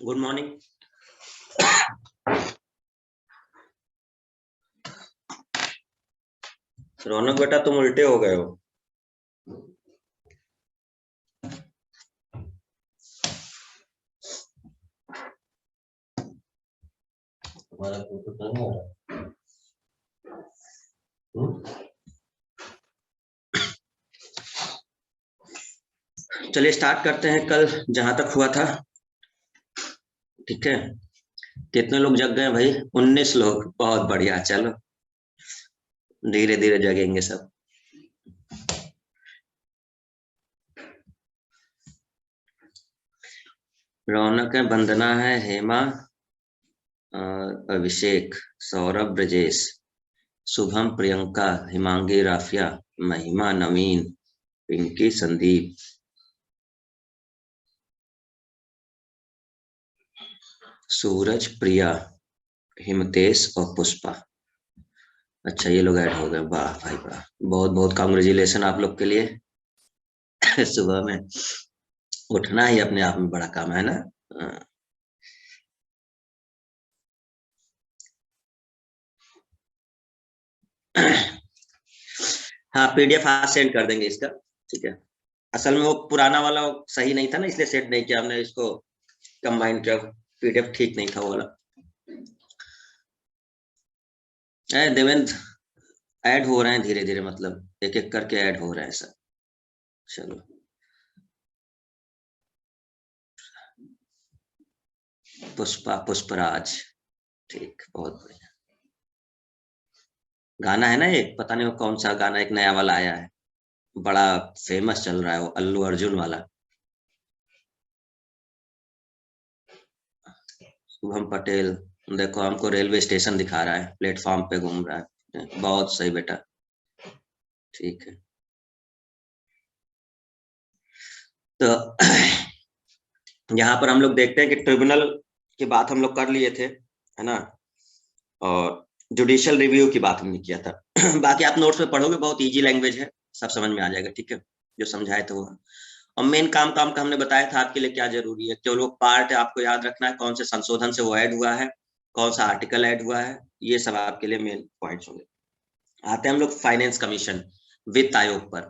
Good morning. रौनक बेटा तुम उल्टे हो गए हो। तुम्हारा फोटो तो नहीं आ रहा। चलिए स्टार्ट करते हैं कल जहां तक हुआ था। ठीक है, कितने लोग जग गए भाई? 19 लोग, बहुत बढ़िया। चलो धीरे धीरे जगेंगे सब। रौनक है, वंदना है, हेमा, अभिषेक, सौरभ, ब्रजेश, शुभम, प्रियंका, हिमांगी, राफिया, महिमा, नवीन, पिंकी, संदीप, सूरज, प्रिया, हिमतेश और पुष्पा। अच्छा ये लोग ऐड हो गए, वाह भाई वाह, बहुत बहुत कांग्रेचुलेशन आप लोग के लिए। सुबह में उठना ही अपने आप में बड़ा काम है ना। हाँ। हाँ, पीडीएफ आज सेंड कर देंगे इसका। ठीक है, असल में वो पुराना वाला सही नहीं था ना, इसलिए सेंड नहीं किया हमने इसको, कंबाइन किया। पीडीएफ ठीक नहीं था वो वाला। देवेंद्र, ऐड हो रहे हैं धीरे धीरे, मतलब एक एक करके ऐड हो रहे हैं सब। चलो पुष्पा, पुष्पराज, ठीक, बहुत बढ़िया। गाना है ना एक, पता नहीं वो कौन सा गाना, एक नया वाला आया है, बड़ा फेमस चल रहा है, वो अल्लू अर्जुन वाला। शुभम पटेल, देखो हमको रेलवे स्टेशन दिखा रहा है, प्लेटफॉर्म पे घूम रहा है, बहुत सही बेटा। ठीक है, तो यहाँ पर हम लोग देखते हैं कि ट्रिब्यूनल की बात हम लोग कर लिए थे, है ना, और जुडिशियल रिव्यू की बात हमने किया था। बाकी आप नोट्स में पढ़ोगे, बहुत इजी लैंग्वेज है, सब समझ में आ जाएगा। ठीक है, जो समझाए थे वो। और मेन काम काम का हमने बताया था आपके लिए क्या जरूरी है, केवल वो पार्ट है आपको याद रखना है, कौन से संशोधन से वो ऐड हुआ है, कौन सा आर्टिकल ऐड हुआ है, ये सब आपके लिए मेन पॉइंट्स होंगे। आते हैं हम लोग फाइनेंस कमीशन, वित्त आयोग पर।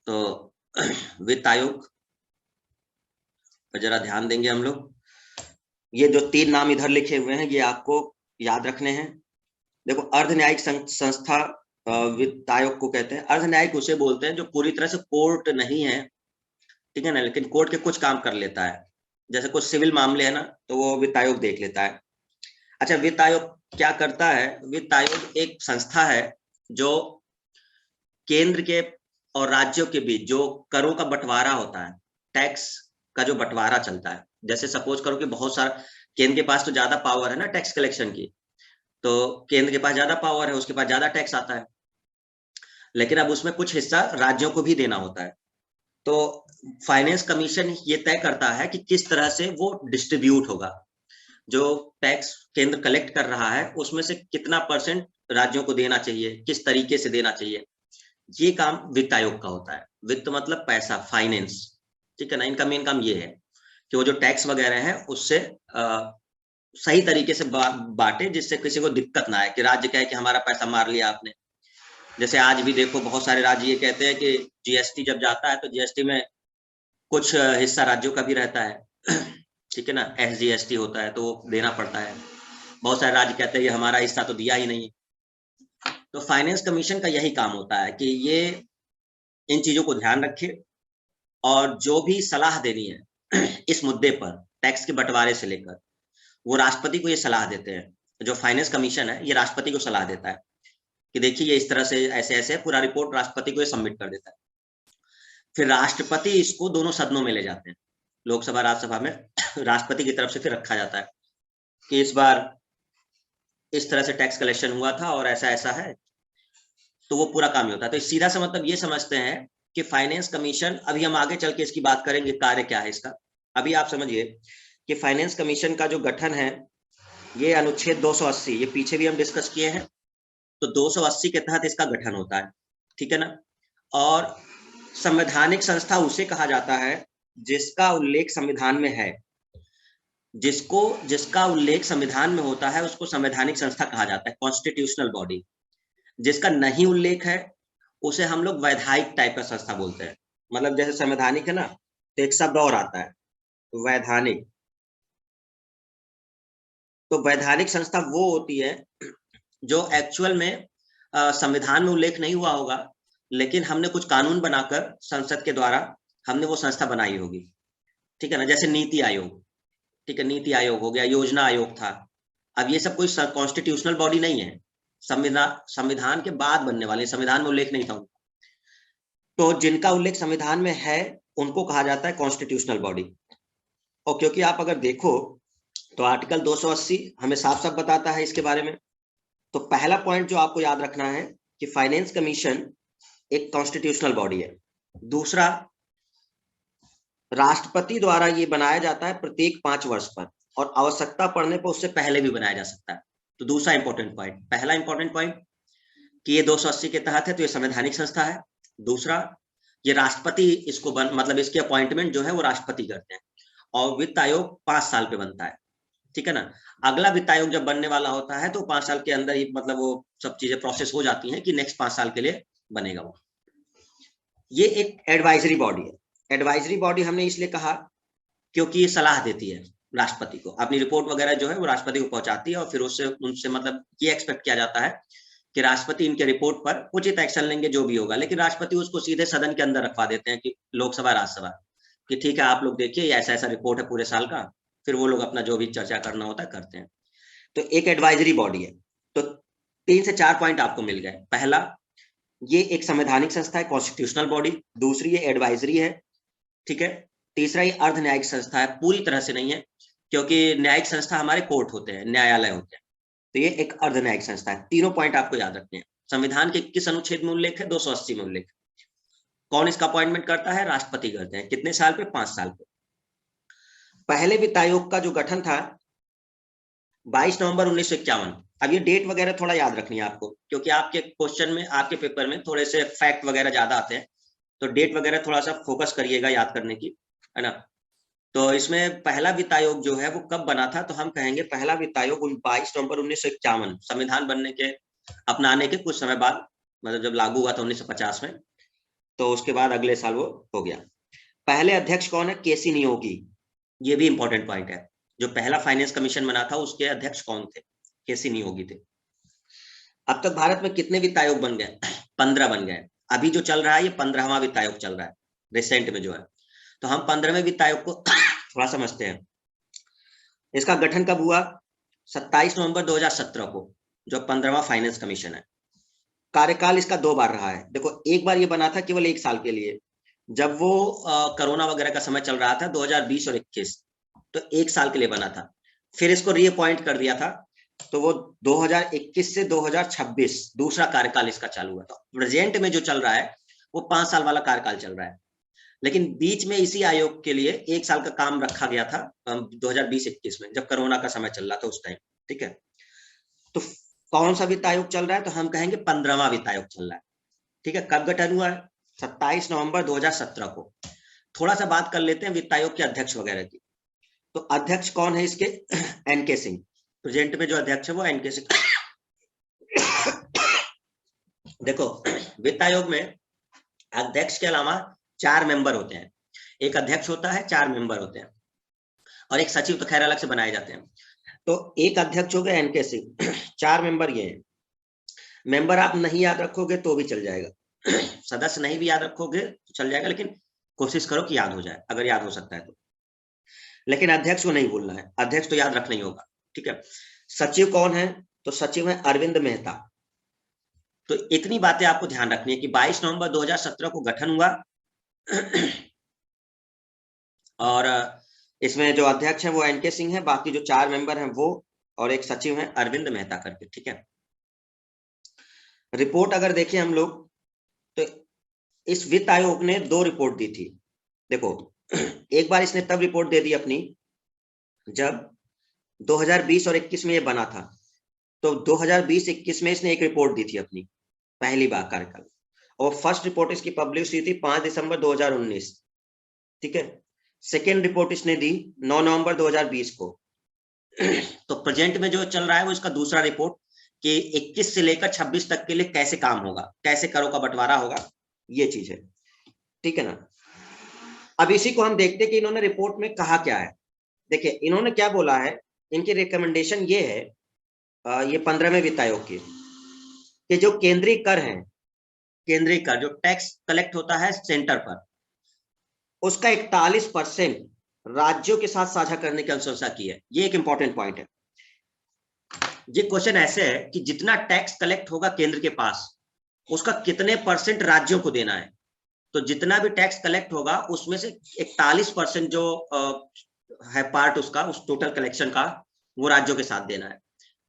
तो वित्त आयोग पर जरा ध्यान देंगे हम लोग। ये जो तीन नाम इधर लिखे हुए हैं ये आपको याद रखने हैं। देखो, अर्ध न्यायिक संस्था वित्त आयोग को कहते हैं। अर्ध न्यायिक उसे बोलते हैं जो पूरी तरह से कोर्ट नहीं है, ठीक है ना, लेकिन कोर्ट के कुछ काम कर लेता है। जैसे कुछ सिविल मामले है ना, तो वो वित्त आयोग देख लेता है। अच्छा, वित्त आयोग क्या करता है? वित्त आयोग एक संस्था है जो केंद्र के और राज्यों के बीच जो करों का बंटवारा होता है, टैक्स का जो बंटवारा चलता है, जैसे सपोज करो कि बहुत सारा, केंद्र के पास तो ज्यादा पावर है ना टैक्स कलेक्शन की, तो केंद्र के पास ज्यादा पावर है, उसके पास ज्यादा टैक्स आता है, लेकिन अब उसमें कुछ हिस्सा राज्यों को भी देना होता है। तो फाइनेंस कमीशन ये तय करता है कि किस तरह से वो डिस्ट्रीब्यूट होगा, जो टैक्स केंद्र कलेक्ट कर रहा है उसमें से कितना परसेंट राज्यों को देना चाहिए, किस तरीके से देना चाहिए। ये काम वित्त आयोग का होता है। वित्त मतलब पैसा, फाइनेंस, ठीक है ना। इनका मेन काम ये है कि वो जो टैक्स वगैरह है उससे सही तरीके से बांटे, जिससे किसी को दिक्कत ना आए कि राज्य कहे कि हमारा पैसा मार लिया आपने। जैसे आज भी देखो बहुत सारे राज्य ये कहते हैं कि जीएसटी जब जाता है तो जीएसटी में कुछ हिस्सा राज्यों का भी रहता है। ठीक है ना, एसजीएसटी होता है तो वो देना पड़ता है। बहुत सारे राज्य कहते हैं ये हमारा हिस्सा तो दिया ही नहीं। तो फाइनेंस कमीशन का यही काम होता है कि ये इन चीजों को ध्यान रखे, और जो भी सलाह देनी है इस मुद्दे पर, टैक्स के बंटवारे से लेकर, वो राष्ट्रपति को ये सलाह देते हैं। जो फाइनेंस कमीशन है ये राष्ट्रपति को सलाह देता है कि देखिए ये इस तरह से ऐसे ऐसे, पूरा रिपोर्ट राष्ट्रपति को ये सबमिट कर देता है। फिर राष्ट्रपति इसको दोनों सदनों में ले जाते हैं, लोकसभा राज्यसभा में। राष्ट्रपति की तरफ से फिर रखा जाता है कि इस बार इस तरह से टैक्स कलेक्शन हुआ था और ऐसा ऐसा है, तो वो पूरा काम ही होता है। तो सीधा सा मतलब ये समझते हैं कि फाइनेंस कमीशन, अभी हम आगे चल के इसकी बात करेंगे कार्य क्या है इसका। अभी आप समझिए कि फाइनेंस कमीशन का जो गठन है ये अनुच्छेद 280, ये पीछे भी हम डिस्कस किए हैं, तो 280 के तहत इसका गठन होता है, ठीक है ना। और संवैधानिक संस्था उसे कहा जाता है जिसका उल्लेख संविधान में है। जिसका उल्लेख संविधान में होता है उसको संवैधानिक संस्था कहा जाता है, कॉन्स्टिट्यूशनल बॉडी। जिसका नहीं उल्लेख है उसे हम लोग वैधानिक टाइप का संस्था बोलते हैं। मतलब जैसे संवैधानिक है ना, तो एक शब्द और आता है वैधानिक। तो वैधानिक संस्था वो होती है जो एक्चुअल में संविधान में उल्लेख नहीं हुआ होगा, लेकिन हमने कुछ कानून बनाकर संसद के द्वारा हमने वो संस्था बनाई होगी, ठीक है ना। जैसे नीति आयोग, ठीक है, नीति आयोग हो गया, योजना आयोग था। अब ये सब कोई कॉन्स्टिट्यूशनल बॉडी नहीं है, संविधान के बाद बनने वाले, संविधान में उल्लेख नहीं था। तो जिनका उल्लेख संविधान में है उनको कहा जाता है कॉन्स्टिट्यूशनल बॉडी। और क्योंकि आप अगर देखो तो आर्टिकल 280 हमें साफ साफ बताता है इसके बारे में। तो पहला पॉइंट जो आपको याद रखना है कि फाइनेंस कमीशन एक कॉन्स्टिट्यूशनल बॉडी है। दूसरा, राष्ट्रपति द्वारा ये बनाया जाता है प्रत्येक 5 वर्ष पर, और आवश्यकता पड़ने पर उससे पहले भी बनाया जा सकता है। तो दूसरा इंपॉर्टेंट पॉइंट, पहला इंपॉर्टेंट पॉइंट कि ये 280 के तहत है, तो ये संवैधानिक संस्था है। दूसरा, ये राष्ट्रपति इसको मतलब इसकी अपॉइंटमेंट जो है वो राष्ट्रपति करते हैं, और वित्त आयोग 5 साल पे बनता है, ठीक है ना। अगला वित्त आयोग जब बनने वाला होता है तो 5 साल के अंदर ही मतलब वो सब चीजें प्रोसेस हो जाती हैं कि नेक्स्ट 5 साल के लिए बनेगा वो। ये एक एडवाइजरी बॉडी है। एडवाइजरी बॉडी हमने इसलिए कहा क्योंकि ये सलाह देती है राष्ट्रपति को, अपनी रिपोर्ट वगैरह जो है वो राष्ट्रपति को पहुंचाती है, और फिर उससे उनसे मतलब ये एक्सपेक्ट किया जाता है कि राष्ट्रपति इनके रिपोर्ट पर उचित एक्शन लेंगे जो भी होगा। लेकिन राष्ट्रपति उसको सीधे सदन के अंदर रखवा देते हैं कि लोकसभा राज्यसभा, कि ठीक है आप लोग देखिए ऐसा ऐसा रिपोर्ट है पूरे साल का, फिर वो लोग अपना जो भी चर्चा करना होता है करते हैं। तो एक एडवाइजरी बॉडी है। तो 3 से 4 पॉइंट आपको मिल गए। पहला, ये एक संवैधानिक संस्था है, कॉन्स्टिट्यूशनल बॉडी। दूसरी, ये एडवाइजरी है, ठीक है। तीसरा, ये अर्ध न्यायिक संस्था है, पूरी तरह से नहीं है, क्योंकि न्यायिक संस्था हमारे कोर्ट होते हैं, न्यायालय होते हैं। तो ये एक अर्ध न्यायिक संस्था है। तीनों पॉइंट आपको याद रखने हैं। संविधान के किस अनुच्छेद में उल्लेख है? 280 में उल्लेख। कौन इसका अपॉइंटमेंट करता है? राष्ट्रपति करते हैं। कितने साल पे? 5 साल पे। पहले वित्त आयोग का जो गठन था 22 नवंबर 1951। अब ये डेट वगैरह थोड़ा याद रखनी है आपको, क्योंकि आपके क्वेश्चन में, आपके पेपर में थोड़े से फैक्ट वगैरह ज्यादा आते हैं, तो डेट वगैरह थोड़ा सा फोकस करिएगा याद करने की, है ना। तो इसमें पहला वित्त आयोग जो है वो कब बना था? तो हम कहेंगे पहला वित्त आयोग 22 नवंबर 1951, संविधान बनने के, अपनाने के कुछ समय बाद, मतलब जब लागू हुआ था 1950 में, तो उसके बाद अगले साल वो हो गया। पहले अध्यक्ष कौन है? केसी नियोगी। ये भी इंपॉर्टेंट पॉइंट है। जो पहला फाइनेंस कमीशन बना था उसके अध्यक्ष कौन थे? केसी नियोगी थे। अब तक भारत में कितने वित्त आयोग बन गए? 15 बन गए। अभी जो चल रहा है ये 15वां वित्त आयोग चल रहा है, रिसेंट में जो है। तो हम 15वें वित्त आयोग को थोड़ा समझते हैं। इसका गठन कब हुआ? 27 नवंबर 2017 को, जो 15वां फाइनेंस कमीशन है। कार्यकाल इसका 2 बार रहा है। देखो, एक बार ये बना था केवल 1 साल के लिए, जब वो कोरोना वगैरह का समय चल रहा था 2020 और 21, तो 1 साल के लिए बना था। फिर इसको रीअपॉइंट कर दिया था, तो वो 2021 से 2026 दूसरा कार्यकाल इसका चालू हुआ था। प्रेजेंट में जो चल रहा है वो 5 साल वाला कार्यकाल चल रहा है, लेकिन बीच में इसी आयोग के लिए 1 साल का काम रखा गया था 2020-21 में, जब कोरोना का समय चल रहा था उस टाइम, ठीक है। तो कौन सा वित्त आयोग चल रहा है? तो हम कहेंगे 15वां वित्त आयोग चल रहा है, ठीक है। कब गठन हुआ है? 27 नवंबर 2017 को। थोड़ा सा बात कर लेते हैं वित्त आयोग के अध्यक्ष वगैरह की। तो अध्यक्ष कौन है इसके? एनके सिंह। प्रेजेंट में जो अध्यक्ष है वो एनके सिंह। देखो, वित्त आयोग में अध्यक्ष के अलावा 4 मेंबर होते हैं। एक अध्यक्ष होता है, 4 मेंबर होते हैं, और एक सचिव तो खैर अलग से बनाए जाते हैं। तो एक अध्यक्ष हो गया एनके सिंह, 4 मेंबर ये हैं। मेंबर आप नहीं याद रखोगे तो भी चल जाएगा, सदस्य नहीं भी याद रखोगे तो चल जाएगा, लेकिन कोशिश करो कि याद हो जाए, अगर याद हो सकता है तो। लेकिन अध्यक्ष को नहीं भूलना है, अध्यक्ष तो याद रखना ही होगा, ठीक है। सचिव कौन है? तो सचिव है अरविंद मेहता। तो इतनी बातें आपको ध्यान रखनी है कि 22 नवंबर 2017 को गठन हुआ, और इसमें जो अध्यक्ष है वो एनके सिंह है, बाकी जो 4 मेंबर हैं वो, और एक सचिव है अरविंद मेहता करके, ठीक है। रिपोर्ट अगर देखें हम लोग, तो इस वित्त आयोग ने 2 रिपोर्ट दी थी। देखो, एक बार इसने तब रिपोर्ट दे दी अपनी जब 2020 और 21 में ये बना था। तो 2020-21 में इसने एक रिपोर्ट दी थी अपनी, पहली बार कार्यकाल, और फर्स्ट रिपोर्ट इसकी पब्लिश हुई थी 5 दिसंबर 2019, ठीक है। सेकेंड रिपोर्ट इसने दी 9 नवंबर 2020 को, तो प्रेजेंट में जो चल रहा है वो इसका दूसरा रिपोर्ट कि 21 से लेकर 26 तक के लिए कैसे काम होगा, कैसे करों का बंटवारा होगा, ये चीज है, ठीक है ना। अब इसी को हम देखते हैं कि इन्होंने रिपोर्ट में कहा क्या है। देखिए इन्होंने क्या बोला है, इनकी रिकमेंडेशन ये है, ये 15वें वित्त आयोग की, कि जो केंद्रीय कर है, केंद्रीय कर जो टैक्स कलेक्ट होता है सेंटर पर, उसका 41% राज्यों के साथ साझा करने की अनुशंसा की है। ये एक इंपॉर्टेंट पॉइंट है। ये क्वेश्चन ऐसे है कि जितना टैक्स कलेक्ट होगा केंद्र के पास, उसका कितने परसेंट राज्यों को देना है। तो जितना भी टैक्स कलेक्ट होगा उसमें से 41% जो है पार्ट उसका, उस टोटल कलेक्शन का, वो राज्यों के साथ देना है।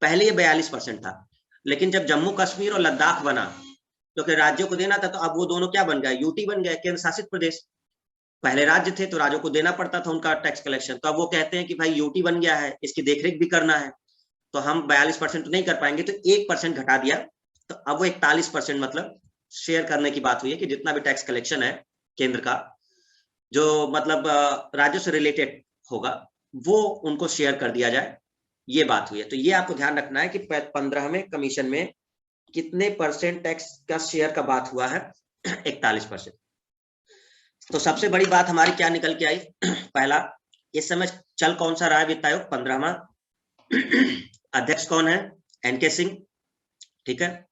पहले ये 42% था, लेकिन जब जम्मू कश्मीर और लद्दाख बना तो फिर राज्यों को देना था, तो अब वो दोनों क्या बन गए, यूटी बन गए, केंद्र शासित प्रदेश। पहले राज्य थे तो राज्यों को देना पड़ता था उनका टैक्स कलेक्शन, तो अब वो कहते हैं कि भाई यूटी बन गया है, इसकी देखरेख भी करना है, तो हम 42% नहीं कर पाएंगे, तो 1% घटा दिया, तो अब वो 41% मतलब शेयर करने की बात हुई है कि जितना भी टैक्स कलेक्शन है केंद्र का, जो मतलब राज्यों से रिलेटेड होगा, वो उनको शेयर कर दिया जाए, ये बात हुई है। तो ये आपको ध्यान रखना है कि 15वें कमीशन में कितने परसेंट टैक्स का शेयर का बात हुआ है, 41%। तो सबसे बड़ी बात हमारी क्या निकल के आई, पहला, इस समय चल कौन सा रहा है वित्त आयोग, 15वां। अध्यक्ष कौन है, एनके सिंह, ठीक है।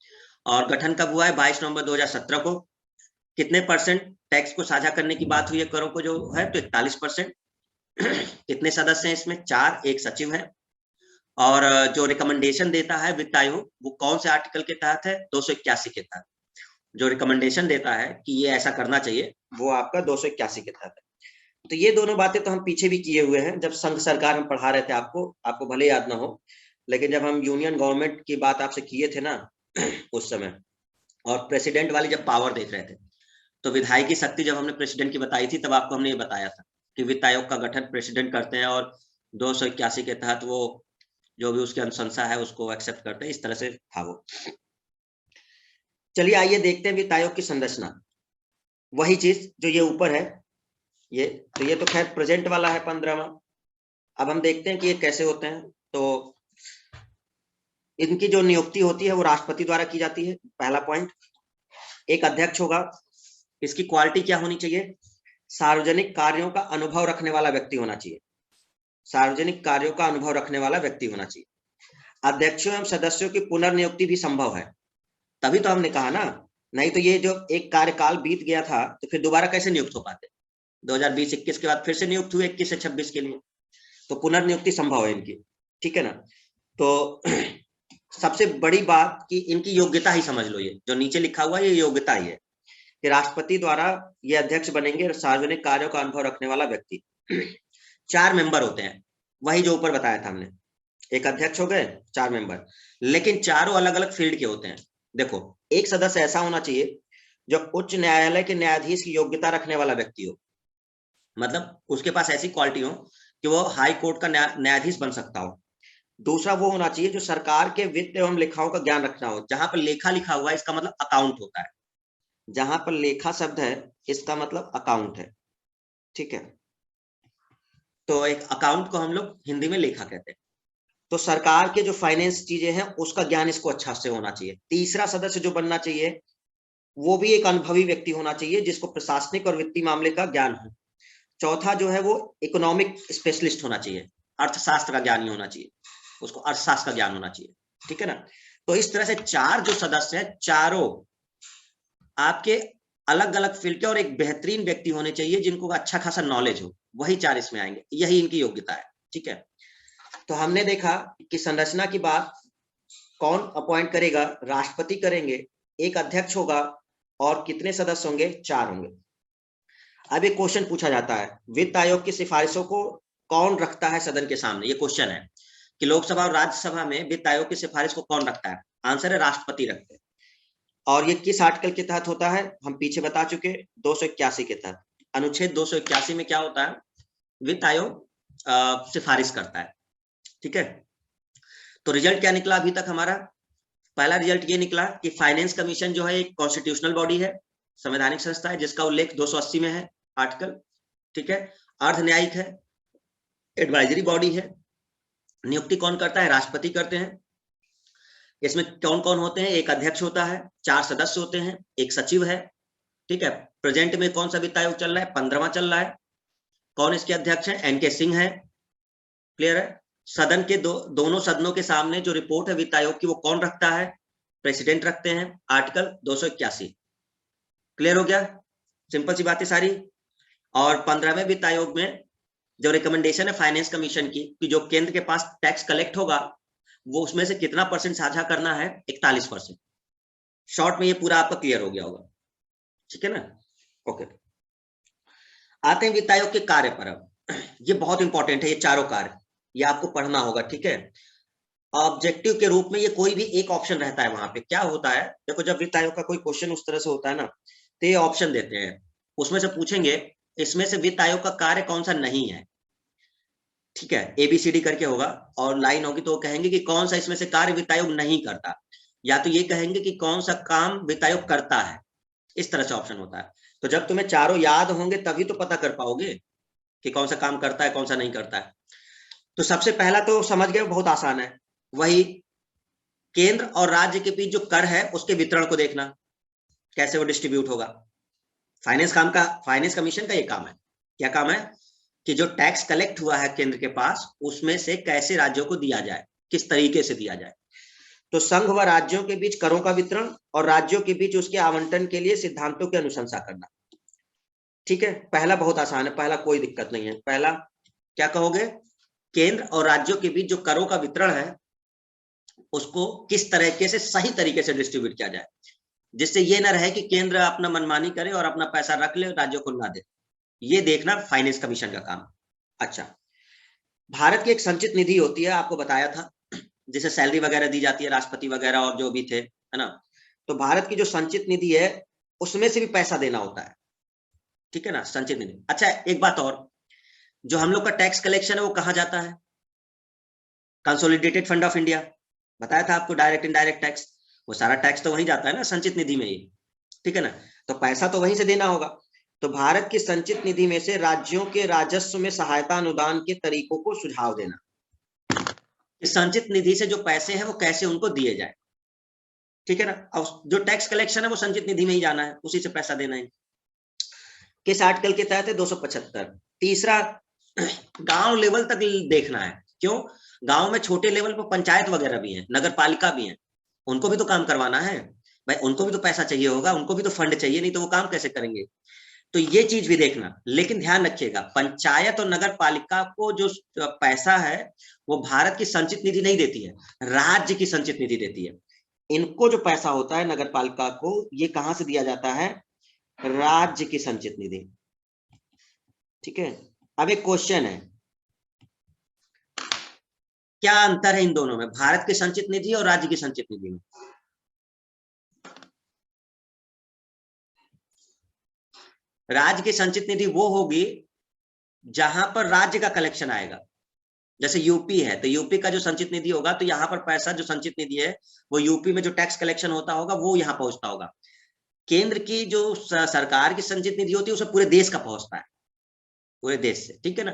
और गठन कब हुआ है, 22 नवंबर 2017 को। कितने परसेंट टैक्स को साझा करने की बात हुई है करों को जो है, तो 41%। कितने सदस्य हैं इसमें, 4, एक सचिव है। और जो रिकमेंडेशन देता है वित्त आयोग, वो कौन से आर्टिकल के तहत है, 281 के तहत। जो रिकमेंडेशन देता है कि ये ऐसा करना चाहिए, वो आपका 281 के तहत है। तो ये दोनों बातें तो हम पीछे भी किए हुए हैं, जब संघ सरकार हम पढ़ा रहे थे, आपको भले याद ना हो, लेकिन जब हम यूनियन गवर्नमेंट की बात आपसे किए थे ना उस समय, और प्रेसिडेंट वाली जब पावर देख रहे थे, तो विधायकी शक्ति जब हमने प्रेसिडेंट की बताई थी, तब आपको हमने ये बताया था कि वित्त आयोग का गठन प्रेसिडेंट करते हैं, और 281 के तहत वो जो भी उसकी अनुशंसा है उसको एक्सेप्ट करते हैं, इस तरह से था वो। चलिए आइए देखते हैं वित्त आयोग की संरचना, वही चीज जो ये ऊपर है, ये तो ये तो खैर प्रेजेंट वाला है 15वां। अब हम देखते हैं कि ये कैसे होते हैं। तो इनकी जो नियुक्ति होती है वो राष्ट्रपति द्वारा की जाती है, पहला पॉइंट। एक अध्यक्ष होगा, इसकी क्वालिटी क्या होनी चाहिए, सार्वजनिक कार्यों का अनुभव रखने वाला व्यक्ति होना चाहिए, सार्वजनिक कार्यों का अनुभव रखने वाला व्यक्ति होना चाहिए। अध्यक्षों एवं सदस्यों की पुनर्नियुक्ति भी संभव है, तभी तो हमने कहा ना, नहीं तो ये जो एक कार्यकाल बीत गया था तो फिर दोबारा कैसे नियुक्त हो पाते। 2020-21 के बाद फिर से नियुक्त हुए 21 से 26 के लिए, तो पुनर्नियुक्ति संभव है इनकी, ठीक है ना। तो सबसे बड़ी बात कि इनकी योग्यता ही समझ लो, ये जो नीचे लिखा हुआ है ये योग्यता ही है कि राष्ट्रपति द्वारा ये अध्यक्ष बनेंगे, सार्वजनिक कार्यों का अनुभव रखने वाला व्यक्ति। 4 मेंबर होते हैं, वही जो ऊपर बताया था हमने, एक अध्यक्ष हो गए, 4 मेंबर, लेकिन चारों अलग अलग फील्ड के होते हैं। देखो, एक सदस्य ऐसा होना चाहिए जो उच्च न्यायालय के न्यायाधीश की योग्यता रखने वाला व्यक्ति हो, मतलब उसके पास ऐसी क्वालिटी हो कि वो हाई कोर्ट का न्यायाधीश बन सकता हो। दूसरा वो होना चाहिए जो सरकार के वित्त एवं लेखाओं का ज्ञान रखना हो, जहां पर लेखा लिखा हुआ है इसका मतलब अकाउंट होता है, जहां पर लेखा शब्द है इसका मतलब अकाउंट है, ठीक है। तो एक अकाउंट को हम लोग हिंदी में लेखा कहते हैं। तो सरकार के जो फाइनेंस चीजें हैं उसका ज्ञान इसको अच्छा से होना चाहिए। तीसरा सदस्य जो बनना चाहिए वो भी एक अनुभवी व्यक्ति होना चाहिए जिसको प्रशासनिक और वित्तीय मामले का ज्ञान हो। चौथा जो है वो इकोनॉमिक स्पेशलिस्ट होना चाहिए, अर्थशास्त्र का ज्ञान ही होना चाहिए, उसको अर्थशास्त्र का ज्ञान होना चाहिए, ठीक है ना। तो इस तरह से 4 जो सदस्य हैं, चारों आपके अलग अलग फील्ड के और एक बेहतरीन व्यक्ति होने चाहिए जिनको अच्छा खासा नॉलेज हो, वही 4 इसमें आएंगे, यही इनकी योग्यता है, ठीक है। तो हमने देखा कि संरचना की बात कौन अपॉइंट करेगा, राष्ट्रपति करेंगे, एक अध्यक्ष होगा और कितने सदस्य होंगे, 4 होंगे। अब एक क्वेश्चन पूछा जाता है, वित्त आयोग की सिफारिशों को कौन रखता है सदन के सामने, ये क्वेश्चन है कि लोकसभा और राज्यसभा में वित्त आयोग की सिफारिश को कौन रखता है। आंसर है राष्ट्रपति रखते हैं। और ये किस आर्टिकल के तहत होता है, हम पीछे बता चुके, 281 के तहत। अनुच्छेद 281 में क्या होता है, वित्त आयोग सिफारिश करता है, ठीक है। तो रिजल्ट क्या निकला अभी तक हमारा, पहला रिजल्ट ये निकला कि फाइनेंस कमीशन जो है एक कॉन्स्टिट्यूशनल बॉडी है, संवैधानिक संस्था है, जिसका उल्लेख 280 में है आर्टिकल, ठीक है। अर्ध न्यायिक है, एडवाइजरी बॉडी है, नियुक्ति कौन करता है? राष्ट्रपति करते हैं। इसमें कौन कौन होते हैं? एक अध्यक्ष होता है, 4 सदस्य होते हैं, एक सचिव है, ठीक है। प्रेजेंट में कौन सा वित्त आयोग चल रहा है? 15वां चल रहा है। कौन इसके अध्यक्ष है? एनके सिंह है। क्लियर है? सदन के दोनों सदनों के सामने जो रिपोर्ट है वित्त आयोग की वो कौन रखता है? प्रेसिडेंट रखते हैं। आर्टिकल 281। क्लियर हो गया? सिंपल सी बातें सारी। और 15वें वित्त आयोग में जो रिकमेंडेशन है फाइनेंस कमीशन की कि जो केंद्र के पास टैक्स कलेक्ट होगा वो उसमें से कितना परसेंट साझा करना है? 41%। शॉर्ट में ये पूरा आपका क्लियर हो गया होगा, ठीक है ना? ओके, आते हैं वित्त आयोग के कार्य पर। अब ये बहुत इंपॉर्टेंट है, ये चारों कार्य ये आपको पढ़ना होगा, ठीक है। ऑब्जेक्टिव के रूप में ये कोई भी एक ऑप्शन रहता है। वहां पे क्या होता है, देखो जब वित्त आयोग का कोई क्वेश्चन उस तरह से होता है ना, तो ये ऑप्शन देते हैं, उसमें से पूछेंगे इसमें से वित्त आयोग का कार्य कौन सा नहीं है, ठीक है। एबीसीडी करके होगा और लाइन होगी, तो वो कहेंगे कि कौन सा इसमें से कार्य वित्त आयोग नहीं करता, या तो ये कहेंगे कि कौन सा काम वित्त आयोग करता है। इस तरह से ऑप्शन होता है। तो जब तुम्हें चारों याद होंगे तभी तो पता कर पाओगे कि कौन सा काम करता है कौन सा नहीं करता है। तो सबसे पहला तो समझ गए, बहुत आसान है, वही केंद्र और राज्य के बीच जो कर है उसके वितरण को देखना, कैसे वो डिस्ट्रीब्यूट होगा। फाइनेंस कमीशन का ये काम है। क्या काम है? कि जो टैक्स कलेक्ट हुआ है केंद्र के पास उसमें से कैसे राज्यों को दिया जाए, किस तरीके से दिया जाए। तो संघ व राज्यों के बीच करों का वितरण और राज्यों के बीच उसके आवंटन के लिए सिद्धांतों की अनुशंसा करना, ठीक है। पहला बहुत आसान है, पहला कोई दिक्कत नहीं है। पहला क्या कहोगे? केंद्र और राज्यों के बीच जो करों का वितरण है उसको किस तरीके से सही तरीके से डिस्ट्रीब्यूट किया जाए, जिससे ये ना रहे कि केंद्र अपना मनमानी करे और अपना पैसा रख ले राज्यों को ना दे। ये देखना फाइनेंस कमीशन का काम। अच्छा, भारत की एक संचित निधि होती है, आपको बताया था, जिसे सैलरी वगैरह दी जाती है, राष्ट्रपति वगैरह और जो भी थे, है ना। तो भारत की जो संचित निधि है उसमें से भी पैसा देना होता है, ठीक है ना, संचित निधि। अच्छा, एक बात और, जो हम लोग का टैक्स कलेक्शन है वो कहाँ जाता है? कंसोलिडेटेड फंड ऑफ इंडिया, बताया था आपको, डायरेक्ट इनडायरेक्ट टैक्स, वो सारा टैक्स तो वहीं जाता है ना संचित निधि में ही, ठीक है ना। तो पैसा तो वहीं से देना होगा। तो भारत की संचित निधि में से राज्यों के राजस्व में सहायता अनुदान के तरीकों को सुझाव देना, इस संचित निधि से जो पैसे हैं वो कैसे उनको दिए जाए, ठीक है ना। अब जो टैक्स कलेक्शन है वो संचित निधि में ही जाना है, उसी से पैसा देना है। किस आर्टिकल के तहत है? 275। तीसरा, गांव लेवल तक देखना है। क्यों? गांव में छोटे लेवल पर पंचायत वगैरह भी है, नगर पालिका भी है, उनको भी तो काम करवाना है भाई, उनको भी तो पैसा चाहिए होगा, उनको भी तो फंड चाहिए, नहीं तो वो काम कैसे करेंगे। तो ये चीज भी देखना। लेकिन ध्यान रखिएगा, पंचायत और नगर पालिका को जो पैसा है वो भारत की संचित निधि नहीं देती है, राज्य की संचित निधि देती है। इनको जो पैसा होता है नगर पालिका को, ये कहां से दिया जाता है? राज्य की संचित निधि, ठीक है। अब एक क्वेश्चन है, क्या अंतर है इन दोनों में, भारत की संचित निधि और राज्य की संचित निधि में? राज्य की संचित निधि वो होगी जहां पर राज्य का कलेक्शन आएगा। जैसे यूपी है तो यूपी का जो संचित निधि होगा, तो यहाँ पर पैसा जो संचित निधि है वो यूपी में जो टैक्स कलेक्शन होता होगा वो यहाँ पहुंचता होगा। केंद्र की जो सरकार की संचित निधि होती है उसे पूरे देश का पहुंचता है, पूरे देश से, ठीक है ना।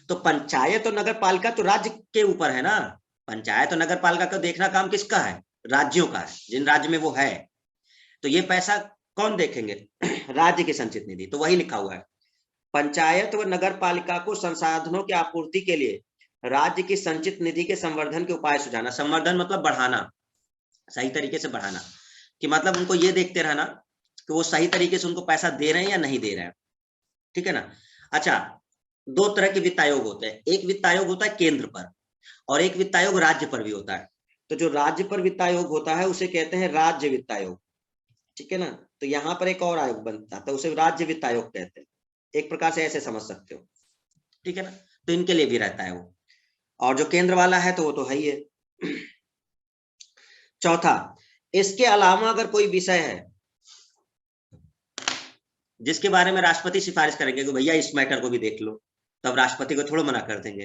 तो पंचायत और नगर पालिका तो राज्य के ऊपर है ना, पंचायत और नगर पालिका को देखना काम किसका है? राज्यों का है, जिन राज्य में वो है। तो ये पैसा कौन देखेंगे? राज्य की संचित निधि। तो वही लिखा हुआ है, पंचायत व नगर पालिका को संसाधनों की आपूर्ति के लिए राज्य की संचित निधि के संवर्धन के उपाय सुझाना। संवर्धन मतलब बढ़ाना, सही तरीके से बढ़ाना, कि मतलब उनको ये देखते रहना कि वो सही तरीके से उनको पैसा दे रहे हैं या नहीं दे रहे हैं, ठीक है ना। अच्छा, दो तरह के वित्त आयोग होते हैं, एक वित्त आयोग होता है केंद्र पर और एक वित्त आयोग राज्य पर भी होता है। तो जो राज्य पर वित्त आयोग होता है उसे कहते हैं राज्य वित्त आयोग, ठीक है ना। तो यहाँ पर एक और आयोग बनता है, उसे राज्य वित्त आयोग कहते हैं। एक प्रकार से ऐसे समझ सकते हो, ठीक है ना। तो इनके लिए भी रहता है वो, और जो केंद्र वाला है तो वो तो है ही है। चौथा, इसके अलावा अगर कोई विषय है जिसके बारे में राष्ट्रपति सिफारिश करेंगे कि भैया इस मैटर को भी देख लो, तब राष्ट्रपति को थोड़ा मना कर देंगे।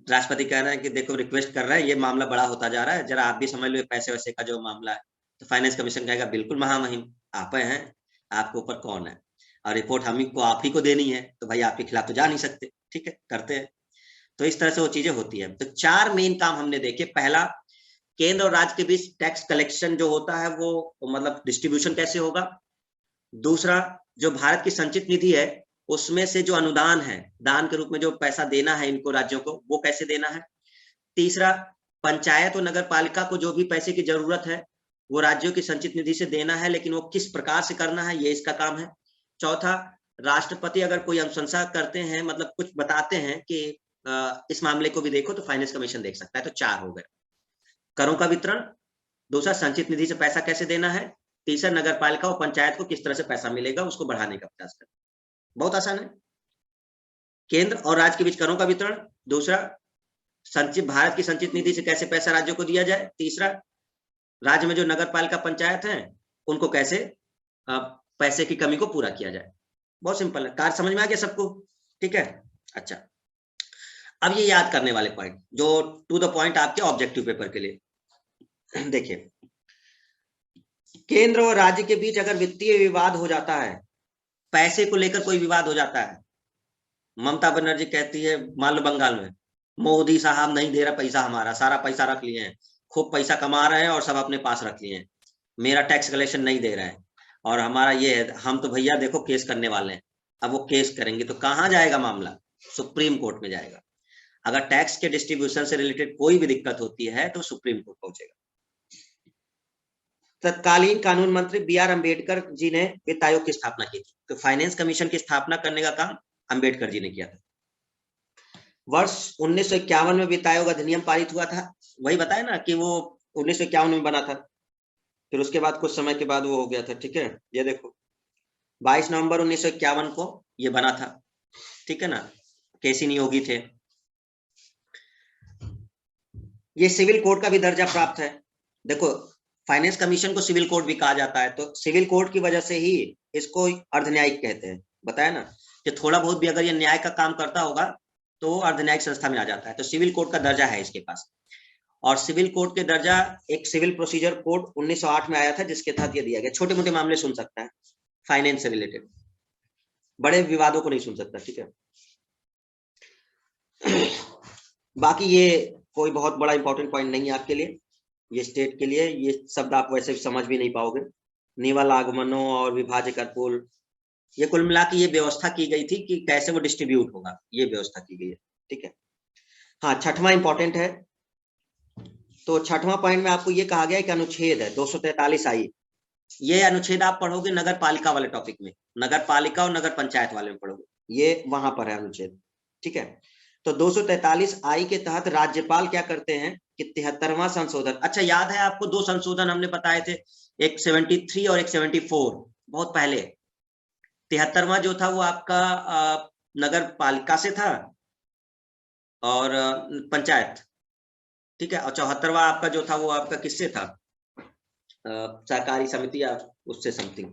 राष्ट्रपति कह रहे हैं कि देखो रिक्वेस्ट कर रहे हैं, ये मामला बड़ा होता जा रहा है, जरा आप भी समझ लो पैसे वैसे का जो मामला है। तो फाइनेंस कमीशन कहेगा बिल्कुल महामहिम, आप हैं, आपके ऊपर कौन है, और रिपोर्ट हम ही को आप ही को देनी है, तो भाई आपके खिलाफ तो जा नहीं सकते, ठीक है, करते हैं। तो इस तरह से वो चीजें होती है। तो 4 मेन काम हमने देखे। पहला, केंद्र और राज्य के बीच टैक्स कलेक्शन जो होता है वो मतलब डिस्ट्रीब्यूशन कैसे होगा। दूसरा, जो भारत की संचित निधि है उसमें से जो अनुदान है, दान के रूप में जो पैसा देना है इनको राज्यों को, वो कैसे देना है। तीसरा, पंचायत और नगर पालिका को जो भी पैसे की जरूरत है वो राज्यों की संचित निधि से देना है, लेकिन वो किस प्रकार से करना है ये इसका काम है। चौथा, राष्ट्रपति अगर कोई अनुशंसा करते हैं, मतलब कुछ बताते हैं कि इस मामले को भी देखो, तो फाइनेंस कमीशन देख सकता है। तो 4 हो गए। करों का वितरण, दूसरा संचित निधि से पैसा कैसे देना है, तीसरा नगर पालिका और पंचायत को किस तरह से पैसा मिलेगा उसको बढ़ाने का प्रयास करना। बहुत आसान है। केंद्र और राज्य के बीच करों का वितरण, दूसरा संचित भारत की संचित निधि से कैसे पैसा राज्यों को दिया जाए, तीसरा राज्य में जो नगर पालिका पंचायत है उनको कैसे पैसे की कमी को पूरा किया जाए। बहुत सिंपल है। कार्य समझ में आ गया सबको? ठीक है। अच्छा, अब ये याद करने वाले पॉइंट जो टू द पॉइंट आपके ऑब्जेक्टिव पेपर के लिए। देखिए, केंद्र और राज्य के बीच अगर वित्तीय विवाद हो जाता है, पैसे को लेकर कोई विवाद हो जाता है, ममता बनर्जी कहती है मान लो बंगाल में, मोदी साहब नहीं दे रहा पैसा, हमारा सारा पैसा रख लिए हैं, खूब पैसा कमा रहे हैं और सब अपने पास रख लिए हैं, मेरा टैक्स कलेक्शन नहीं दे रहा है और हमारा ये है, हम तो भैया देखो केस करने वाले हैं। अब वो केस करेंगे तो कहां जाएगा मामला? सुप्रीम कोर्ट में जाएगा। अगर टैक्स के डिस्ट्रीब्यूशन से रिलेटेड कोई भी दिक्कत होती है तो सुप्रीम कोर्ट पहुंचेगा। तत्कालीन कानून मंत्री बी.आर. अम्बेडकर जी ने वित्त आयोग की स्थापना की थी। तो फाइनेंस कमीशन की स्थापना करने का काम अम्बेडकर जी ने किया था। वर्ष 1951 में वित्त आयोग अधिनियम पारित हुआ था। वही बताया ना कि वो 1951 में बना था, फिर उसके बाद कुछ समय के बाद वो हो गया था। ठीक है, ये देखो 22 नवंबर 1951 को ये बना था। ठीक है ना, केसी नियोगी थे। ये सिविल कोड का भी दर्जा प्राप्त है। देखो, फाइनेंस कमीशन को सिविल कोड भी कहा जाता है, तो सिविल कोड की वजह से ही इसको अर्धन्यायिक कहते हैं। बताया ना कि थोड़ा बहुत भी अगर ये न्याय का काम करता होगा तो अर्धन्यायिक संस्था में आ जाता है। तो सिविल कोड का दर्जा है इसके पास। और सिविल कोड के दर्जा एक सिविल प्रोसीजर कोड 1908 में आया था, जिसके तहत ये दिया गया। छोटे मोटे मामले सुन सकता है फाइनेंस से रिलेटेड, बड़े विवादों को नहीं सुन सकता। ठीक है, बाकी ये कोई बहुत बड़ा इंपॉर्टेंट पॉइंट नहीं है आपके लिए, ये स्टेट के लिए। ये शब्द आप वैसे समझ भी नहीं पाओगे। निवल आगमनों और विभाज्य कर पूल, ये कुल मिला के ये व्यवस्था की गई थी कि कैसे वो डिस्ट्रीब्यूट होगा, ये व्यवस्था की गई है। ठीक है। हाँ, छठवां इंपॉर्टेंट है। तो छठवां पॉइंट में आपको ये कहा गया है कि अनुच्छेद है 243 आई। ये अनुच्छेद आप पढ़ोगे नगर पालिका वाले टॉपिक में, नगर पालिका और नगर पंचायत वाले में पढ़ोगे, ये वहां पर है अनुच्छेद। ठीक है। तो 243 आई के तहत राज्यपाल क्या करते हैं कि 73वां संशोधन, अच्छा याद है आपको 2 संशोधन हमने बताए थे, एक 73 और एक 74, बहुत पहले। 73वां जो था वो आपका नगर पालिका से था और पंचायत। ठीक है। और 74वां आपका जो था वो आपका किससे था? सहकारी समिति या उससे समथिंग,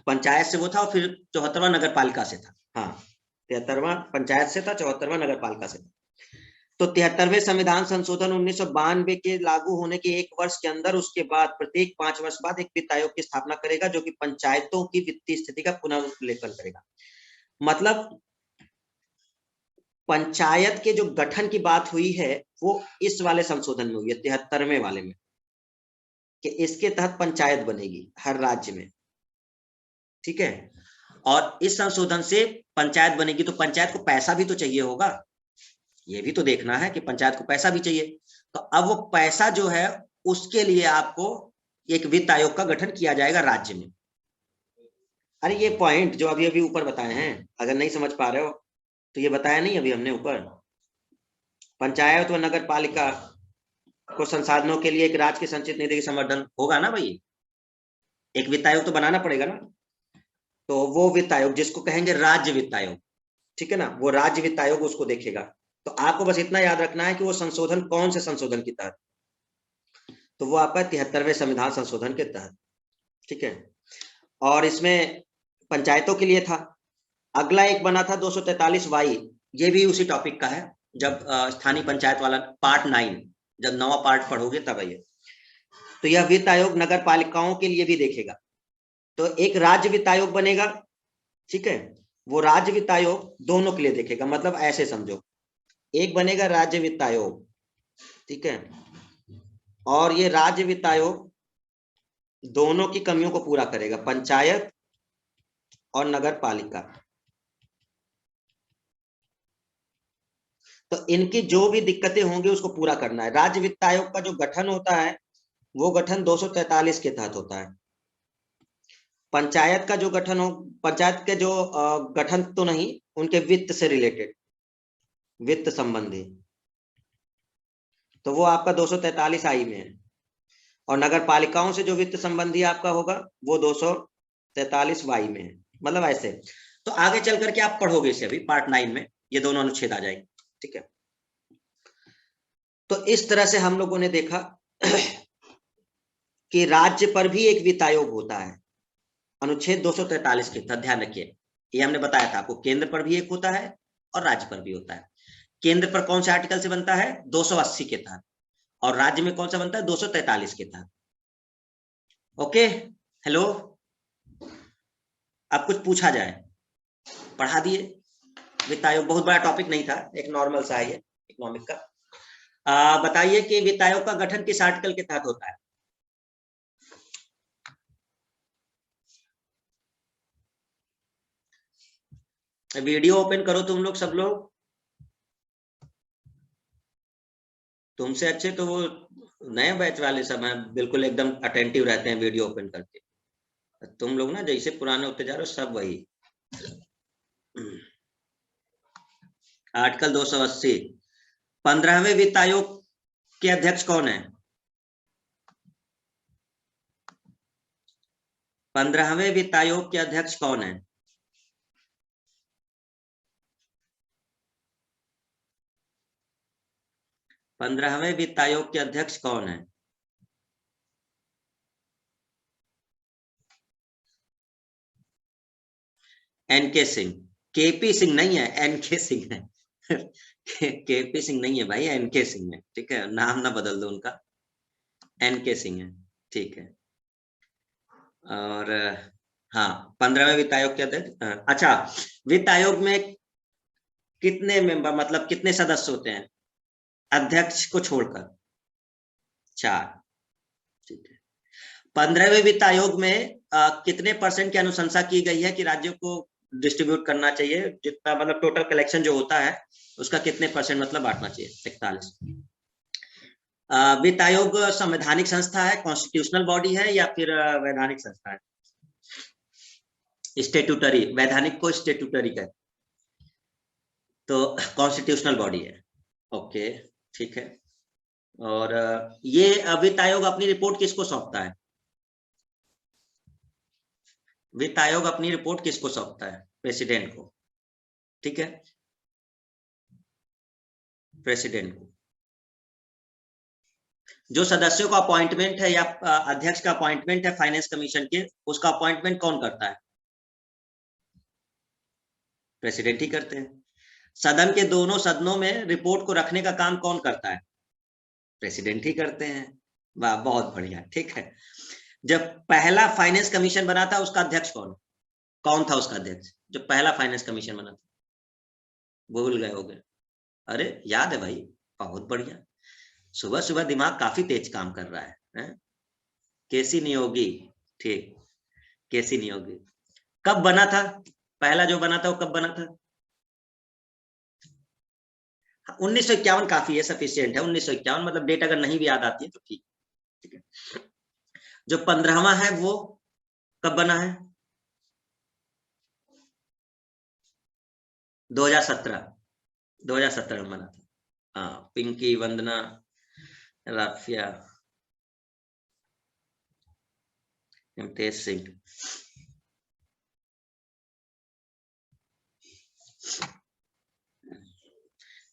पंचायत से वो था, और फिर 74वां नगर पालिका से था। हाँ, 73वां पंचायत से था, 74वां नगर पालिका से था। तो 73वें संविधान संशोधन 1992 के लागू होने के 1 वर्ष के अंदर, उसके बाद प्रत्येक 5 वर्ष बाद एक वित्त आयोग की स्थापना करेगा, जो कि पंचायतों की वित्तीय स्थिति का पुनर्विलेखन करेगा। मतलब पंचायत के जो गठन की बात हुई है वो इस वाले संशोधन में हुई है, 73वें वाले में, कि इसके तहत पंचायत बनेगी हर राज्य में। ठीक है। और इस संशोधन से पंचायत बनेगी तो पंचायत को पैसा भी तो चाहिए होगा, ये भी तो देखना है कि पंचायत को पैसा भी चाहिए। तो अब वो पैसा जो है उसके लिए आपको एक वित्त आयोग का गठन किया जाएगा राज्य में। अरे ये पॉइंट जो अभी अभी ऊपर बताए हैं, अगर नहीं समझ पा रहे हो तो ये बताया नहीं अभी हमने ऊपर, पंचायत व नगर पालिका को संसाधनों के लिए एक राज्य की संचित निधि की संवर्धन होगा ना भाई, एक वित्त आयोग तो बनाना पड़ेगा ना। तो वो वित्त आयोग जिसको कहेंगे राज्य वित्त आयोग, ठीक है ना, वो राज्य वित्त आयोग उसको देखेगा। तो आपको बस इतना याद रखना है कि वो संशोधन कौन से संशोधन के तहत, तो वो आपका 73वें संविधान संशोधन के तहत। ठीक है। और इसमें पंचायतों के लिए था। अगला एक बना था 243 वाई, ये भी उसी टॉपिक का है, जब स्थानीय पंचायत वाला पार्ट 9, जब नवा पार्ट पढ़ोगे तब ये। तो यह वित्त आयोग नगर पालिकाओं के लिए भी देखेगा। तो एक राज्य वित्त आयोग बनेगा। ठीक है, वो राज्य वित्त आयोग दोनों के लिए देखेगा। मतलब ऐसे समझो एक बनेगा राज्य वित्त आयोग, ठीक है, और ये राज्य वित्त आयोग दोनों की कमियों को पूरा करेगा, पंचायत और नगर पालिका। तो इनकी जो भी दिक्कतें होंगी उसको पूरा करना है। राज्य वित्त आयोग का जो गठन होता है वो गठन 243 के तहत होता है। पंचायत का जो गठन हो, पंचायत के जो गठन तो नहीं, उनके वित्त से रिलेटेड, वित्त संबंधी, तो वो आपका 243 आई में है। और नगर पालिकाओं से जो वित्त संबंधी आपका होगा वो 243 वाई में है। मतलब ऐसे तो आगे चल करके आप पढ़ोगे इसे, अभी पार्ट 9 में ये दोनों अनुच्छेद आ जाएंगे, ठीक है। तो इस तरह से हम लोगों ने देखा कि राज्य पर भी एक वित्त आयोग होता है, अनुच्छेद 243 के तहत। ध्यान रखिए, ये हमने बताया था आपको, केंद्र पर भी एक होता है और राज्य पर भी होता है। केंद्र पर कौन से आर्टिकल से बनता है? 280 के तहत। और राज्य में कौन सा बनता है? 243 के तहत। ओके, हेलो, अब कुछ पूछा जाए? पढ़ा दिए। वित्त आयोग बहुत बड़ा टॉपिक नहीं था, एक नॉर्मल सा है इकोनॉमिक का। बताइए कि वित्त आयोग का गठन किस आर्टिकल के तहत होता है? वीडियो ओपन करो तुम लोग, सब लोग। तुमसे अच्छे तो वो नए बैच वाले सब हैं, बिल्कुल एकदम अटेंटिव रहते हैं वीडियो ओपन करके। तुम लोग ना जैसे पुराने होते जा रहे हो सब वही। आर्टिकल 280। 15वें वित्त आयोग के अध्यक्ष कौन है? 15वें वित्त आयोग के अध्यक्ष कौन है? पंद्रहवें वित्त आयोग के अध्यक्ष कौन है? एनके सिंह। केपी सिंह नहीं है, एनके सिंह है। केपी सिंह नहीं है भाई, एनके सिंह है, ठीक है, नाम ना बदल दो उनका, एनके सिंह है, ठीक है। और हाँ, 15वें वित्त आयोग के अध्यक्ष। अच्छा, वित्त आयोग में कितने मेंबर, मतलब कितने सदस्य होते हैं अध्यक्ष को छोड़कर? 4, ठीक है। 15वें वित्त आयोग में कितने % की अनुशंसा की गई है कि राज्यों को डिस्ट्रीब्यूट करना चाहिए, जितना मतलब टोटल कलेक्शन जो होता है उसका कितने % मतलब बांटना चाहिए? 41। वित्त आयोग संवैधानिक संस्था है, कॉन्स्टिट्यूशनल बॉडी है, या फिर वैधानिक संस्था है? स्टेट्यूटरी, वैधानिक को स्टेट्यूटरी कहते, तो कॉन्स्टिट्यूशनल बॉडी है। ओके, ठीक है। और ये वित्त आयोग अपनी रिपोर्ट किसको सौंपता है? वित्त आयोग अपनी रिपोर्ट किसको सौंपता है? प्रेसिडेंट को, ठीक है, प्रेसिडेंट को। जो सदस्यों का अपॉइंटमेंट है या अध्यक्ष का अपॉइंटमेंट है फाइनेंस कमीशन के, उसका अपॉइंटमेंट कौन करता है? प्रेसिडेंट ही करते हैं। सदन के दोनों सदनों में रिपोर्ट को रखने का काम कौन करता है? प्रेसिडेंट ही करते हैं। वाह, बहुत बढ़िया, ठीक है। जब पहला फाइनेंस कमीशन बना था उसका अध्यक्ष कौन था? उसका अध्यक्ष जो पहला फाइनेंस कमीशन बना था, भूल गए होगे? अरे याद है भाई, बहुत बढ़िया। सुबह सुबह दिमाग काफी तेज काम कर रहा है? केसी नियोगी, ठीक, केसी नियोगी। कब बना था पहला जो बना था, वो कब बना था? 1951 काफी है, सफिशियंट है 1951, मतलब डेट अगर नहीं भी याद आती है तो ठीक, ठीक है। जो 15वां है वो कब बना है? 2017, 2017 में बना था। हाँ, पिंकी, वंदना, राफिया, इम्तियाज सिंह।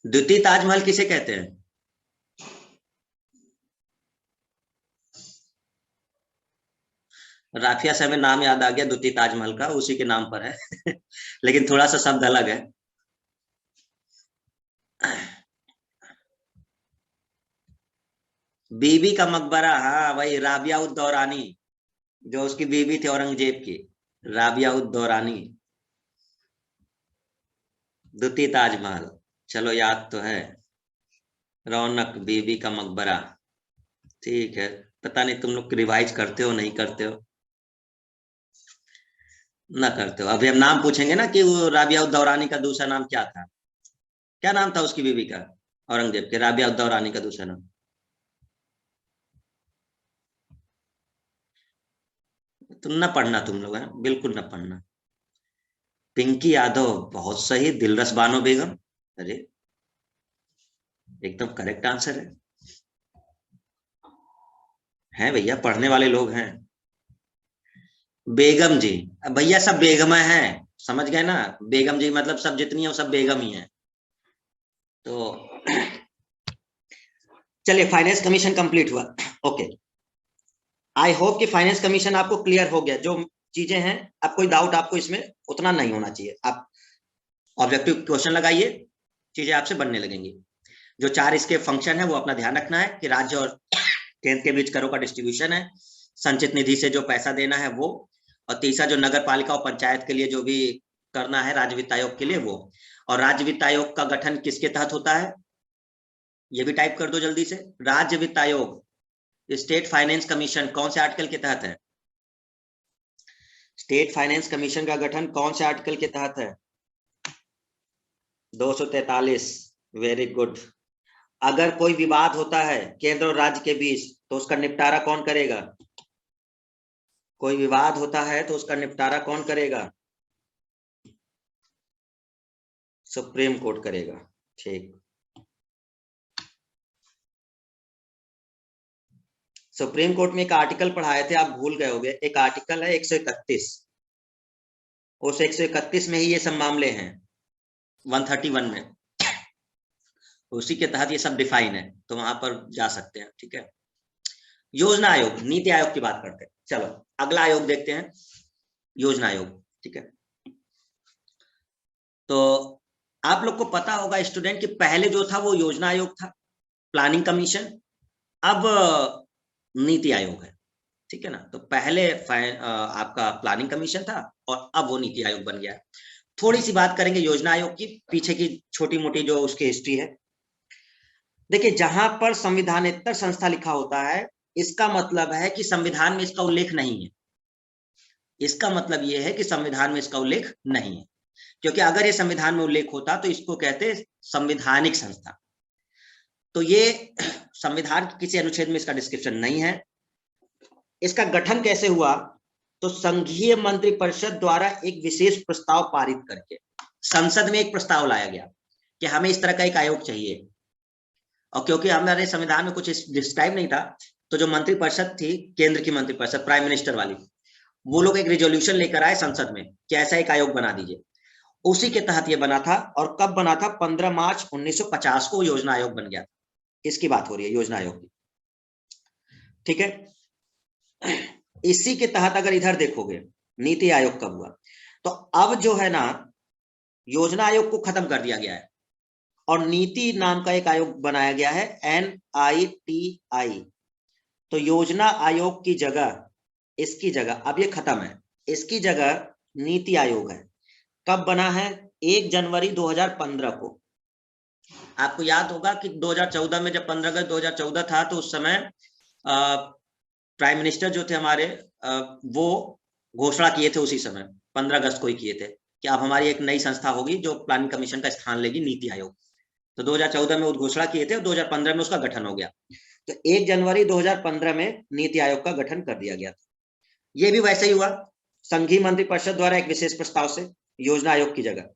द्वितीय ताजमहल किसे कहते हैं? राफिया से हमें नाम याद आ गया, द्वितीय ताजमहल का उसी के नाम पर है। लेकिन थोड़ा सा शब्द अलग है। बीबी का मकबरा, हाँ वही, राबिया उद दौरानी, जो उसकी बीबी थी औरंगजेब की, राबिया उद दौरानी। द्वितीय ताजमहल, चलो याद तो है, रौनक बीबी का मकबरा। ठीक है, पता नहीं तुम लोग रिवाइज करते हो नहीं करते हो, ना करते हो। अभी हम नाम पूछेंगे ना कि वो राबिया उद दौरानी का दूसरा नाम क्या था, क्या नाम था उसकी बीवी का, औरंगजेब के, राबिया उद दौरानी का दूसरा नाम। तुम ना पढ़ना, तुम लोग हैं बिल्कुल ना पढ़ना। पिंकी यादव, बहुत सही। दिलरस बानो बेगम, अरे एकदम करेक्ट आंसर है भैया, पढ़ने वाले लोग हैं। बेगम जी, भैया सब बेगम हैं, समझ गए ना। बेगम जी मतलब सब जितनी है वो सब बेगम ही है। तो चलिए, फाइनेंस कमीशन कंप्लीट हुआ। ओके, आई होप कि फाइनेंस कमीशन आपको क्लियर हो गया। जो चीजें हैं, अब कोई डाउट आपको इसमें उतना नहीं होना चाहिए। आप ऑब्जेक्टिव क्वेश्चन लगाइए, चीजें आपसे बनने लगेंगी। जो चार इसके फंक्शन है वो अपना ध्यान रखना है कि राज्य और केंद्र के बीच करों का डिस्ट्रीब्यूशन है, संचित निधि से जो पैसा देना है वो, और तीसरा जो नगर पालिका और पंचायत के लिए जो भी करना है राज्य वित्त आयोग के लिए वो। और राज्य वित्त आयोग का गठन किसके तहत होता है, ये भी टाइप कर दो जल्दी से। राज्य वित्त आयोग, स्टेट फाइनेंस कमीशन कौन से आर्टिकल के तहत है? स्टेट फाइनेंस कमीशन का गठन कौन से आर्टिकल के तहत है? 243। Very good. अगर कोई विवाद होता है केंद्र और राज्य के बीच तो उसका निपटारा कौन करेगा? कोई विवाद होता है तो उसका निपटारा कौन करेगा? सुप्रीम कोर्ट करेगा। ठीक, सुप्रीम कोर्ट में एक आर्टिकल पढ़ाए थे, आप भूल गए होंगे। एक आर्टिकल है 131, उस 131 में ही ये सब मामले हैं, 131 में, उसी के तहत ये सब डिफाइन है, तो वहां पर जा सकते हैं। ठीक है, योजना आयोग, नीति आयोग की बात करते हैं। चलो अगला आयोग देखते हैं, योजना आयोग। ठीक है, तो आप लोग को पता होगा स्टूडेंट कि पहले जो था वो योजना आयोग था, प्लानिंग कमीशन, अब नीति आयोग है। ठीक है ना, तो पहले आपका प्लानिंग कमीशन था और अब वो नीति आयोग बन गया है। थोड़ी सी बात करेंगे योजना आयोग की, पीछे की छोटी मोटी जो उसकी हिस्ट्री है। देखिए, जहां पर संविधानेतर संस्था लिखा होता है, इसका मतलब है कि संविधान में इसका उल्लेख नहीं है। इसका मतलब यह है कि संविधान में इसका उल्लेख नहीं है, क्योंकि अगर ये संविधान में उल्लेख होता तो इसको कहते संवैधानिक संस्था। तो ये संविधान के किसी अनुच्छेद में इसका डिस्क्रिप्शन नहीं है। इसका गठन कैसे हुआ? तो संघीय मंत्रिपरिषद द्वारा एक विशेष प्रस्ताव पारित करके संसद में एक प्रस्ताव लाया गया कि हमें इस तरह का एक आयोग चाहिए। और क्योंकि हमारे संविधान में कुछ डिस्क्राइब नहीं था, तो जो मंत्रिपरिषद थी, केंद्र की मंत्रिपरिषद, प्राइम मिनिस्टर वाली, वो लोग एक रिजोल्यूशन लेकर आए संसद में कि ऐसा एक आयोग बना दीजिए। उसी के तहत ये बना था। और कब बना था? 15 मार्च 1950 को योजना आयोग बन गया। इसकी बात हो रही है, योजना आयोग की। ठीक है, इसी के तहत अगर इधर देखोगे नीति आयोग कब हुआ, तो अब जो है ना, योजना आयोग को खत्म कर दिया गया है और नीति नाम का एक आयोग बनाया गया है, NITI। तो योजना आयोग की जगह, इसकी जगह अब ये खत्म है, इसकी जगह नीति आयोग है। कब बना है? 1 जनवरी 2015 को। आपको याद होगा कि 2014 में जब 15 अगस्त 2014 था, तो उस समय प्राइम मिनिस्टर जो थे हमारे, वो घोषणा किए थे उसी समय, 15 अगस्त को ही किए थे कि अब हमारी एक नई संस्था होगी जो प्लानिंग कमीशन का स्थान लेगी, नीति आयोग। तो 2014 में घोषणा किए थे और 2015 में उसका गठन हो गया। तो 1 जनवरी 2015 में नीति आयोग का गठन कर दिया गया था। ये भी वैसे ही हुआ, संघीय मंत्रिपरिषद द्वारा एक विशेष प्रस्ताव से योजना आयोग की जगह,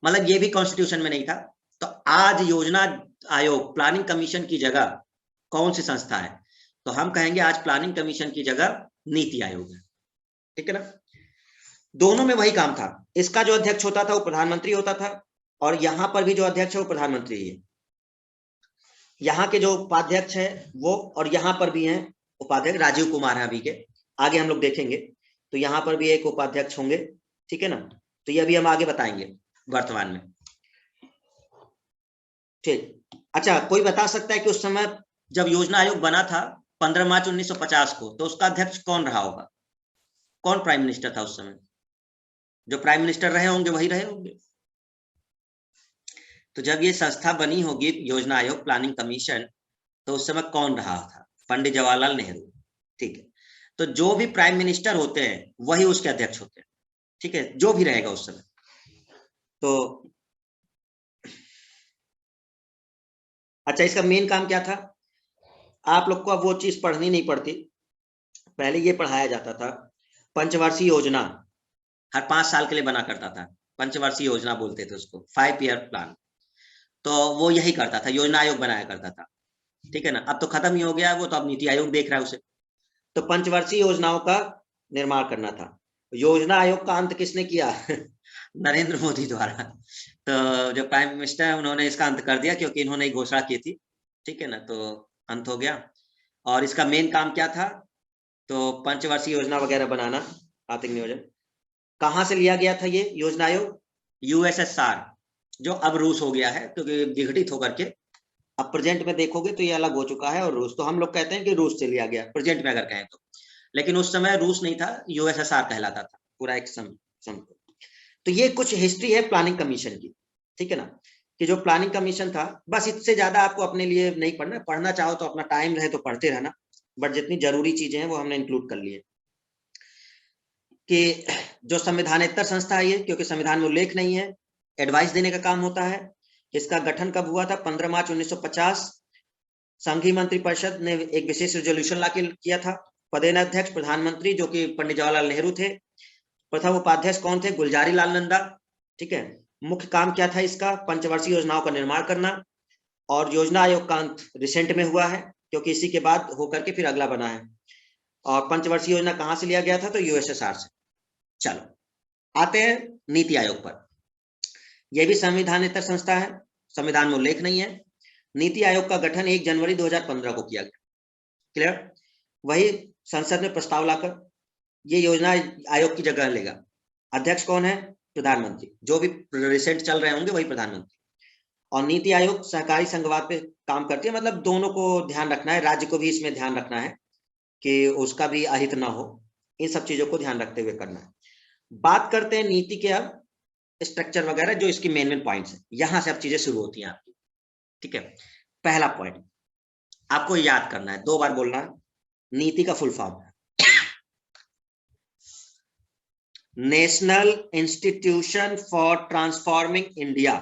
मतलब ये भी कॉन्स्टिट्यूशन में नहीं था। तो आज योजना आयोग, प्लानिंग कमीशन की जगह कौन सी संस्था है? तो हम कहेंगे आज प्लानिंग कमीशन की जगह नीति आयोग है। ठीक है ना, दोनों में वही काम था। इसका जो अध्यक्ष होता था वो प्रधानमंत्री होता था, और यहां पर भी जो अध्यक्ष है वो प्रधानमंत्री है। यहाँ के जो उपाध्यक्ष है वो, और यहाँ पर भी हैं उपाध्यक्ष, राजीव कुमार है अभी के, आगे हम लोग देखेंगे। तो यहाँ पर भी एक उपाध्यक्ष होंगे। ठीक है ना, तो ये अभी हम आगे बताएंगे वर्तमान में। ठीक, अच्छा, कोई बता सकता है कि उस समय जब योजना आयोग बना था 15 मार्च 1950 को, तो उसका अध्यक्ष कौन रहा होगा? कौन प्राइम मिनिस्टर था उस समय? जो प्राइम मिनिस्टर रहे होंगे वही रहे होंगे। तो जब ये संस्था बनी होगी योजना आयोग प्लानिंग कमीशन, तो उस समय कौन रहा था? पंडित जवाहरलाल नेहरू। ठीक है, तो जो भी प्राइम मिनिस्टर होते हैं वही उसके अध्यक्ष होते हैं। ठीक है, जो भी रहेगा उस समय। तो अच्छा, इसका मेन काम क्या था? आप लोग को अब वो चीज पढ़नी नहीं पड़ती, पहले ये पढ़ाया जाता था। पंचवर्षीय योजना हर 5 साल के लिए बना करता था, पंचवर्षीय योजना बोलते थे उसको, 5 ईयर प्लान। तो वो यही करता था, योजना आयोग बनाया करता था। ठीक है ना, अब तो खत्म ही हो गया वो, तो अब नीति आयोग देख रहा है उसे। तो पंचवर्षीय योजनाओं का निर्माण करना था। योजना आयोग का अंत किसने किया? नरेंद्र मोदी द्वारा। तो जो प्राइम मिनिस्टर है उन्होंने इसका अंत कर दिया, क्योंकि इन्होंने घोषणा की थी। ठीक है ना, तो अंत हो गया। और इसका मेन काम क्या था? तो पंचवर्षीय योजना वगैरह बनाना, आर्थिक नियोजन। कहाँ से लिया गया था ये योजना आयोग? यूएसएसआर, जो अब रूस हो गया है, क्योंकि विघटित होकर के अब प्रेजेंट में देखोगे तो ये अलग हो चुका है। और रूस तो हम लोग कहते हैं कि रूस से लिया गया प्रेजेंट में अगर कहें तो, लेकिन उस समय रूस नहीं था, यूएसएसआर कहलाता था पूरा एक सम। तो ये कुछ हिस्ट्री है प्लानिंग कमीशन की। ठीक है ना, कि जो प्लानिंग कमीशन था, बस इससे ज्यादा आपको अपने लिए नहीं पढ़ना। पढ़ना चाहो तो अपना टाइम रहे तो पढ़ते रहना, बट जितनी जरूरी चीजें हैं वो हमने इंक्लूड कर लिए। कि जो संविधानेतर संस्था है ये, क्योंकि संविधान में उल्लेख नहीं है, एडवाइस देने का काम होता है। इसका गठन कब हुआ था? 15 मार्च 1950। संघीय मंत्रिपरिषद ने एक विशेष रेजोल्यूशन ला किया था। पदेनाध्यक्ष प्रधानमंत्री, जो कि पंडित जवाहरलाल नेहरू थे। प्रथम उपाध्यक्ष कौन थे? गुलजारी लाल नंदा। ठीक है, मुख्य काम क्या था इसका? पंचवर्षीय योजनाओं का निर्माण करना। और योजना आयोग का अंत रिसेंट में हुआ है, क्योंकि इसी के बाद होकर के फिर अगला बना है। और पंचवर्षीय योजना कहां से लिया गया था? तो यूएसएसआर से। चलो आते हैं नीति आयोग पर। यह भी संविधानेतर संस्था है, संविधान में उल्लेख नहीं है। नीति आयोग का गठन 1 जनवरी 2015 को किया गया। क्लियर? वही संसद में प्रस्ताव लाकर ये योजना आयोग की जगह लेगा। अध्यक्ष कौन है? प्रधानमंत्री। जो भी रिसेंट चल रहे होंगे वही प्रधानमंत्री। और नीति आयोग सहकारी संघवाद पे काम करती है, मतलब दोनों को ध्यान रखना है, राज्य को भी इसमें ध्यान रखना है कि उसका भी अहित ना हो। इन सब चीजों को ध्यान रखते हुए करना है। बात करते हैं नीति के अब स्ट्रक्चर वगैरह, जो इसकी मेन पॉइंट्स है। यहां से अब चीजें शुरू होती हैं आपकी। ठीक है, पहला पॉइंट आपको याद करना है, 2 बार बोलना है। नीति का फुल फॉर्म है national institution for transforming India.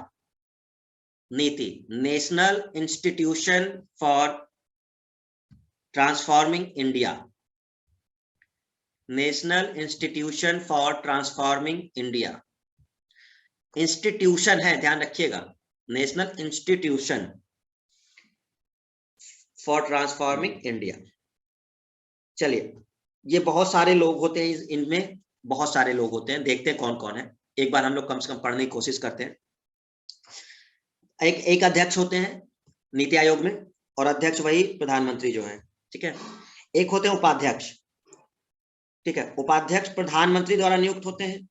NITI, national institution for transforming India. National institution for transforming India. Institution है, ध्यान रखिएगा, national institution for transforming India. चलिए, ये बहुत सारे लोग होते हैं इनमें, बहुत सारे लोग होते हैं। देखते हैं कौन कौन है, एक बार हम लोग कम से कम पढ़ने की कोशिश करते हैं। एक अध्यक्ष होते हैं नीति आयोग में, और अध्यक्ष वही प्रधानमंत्री जो है। ठीक है, एक होते हैं उपाध्यक्ष। ठीक है, उपाध्यक्ष प्रधानमंत्री द्वारा नियुक्त होते हैं,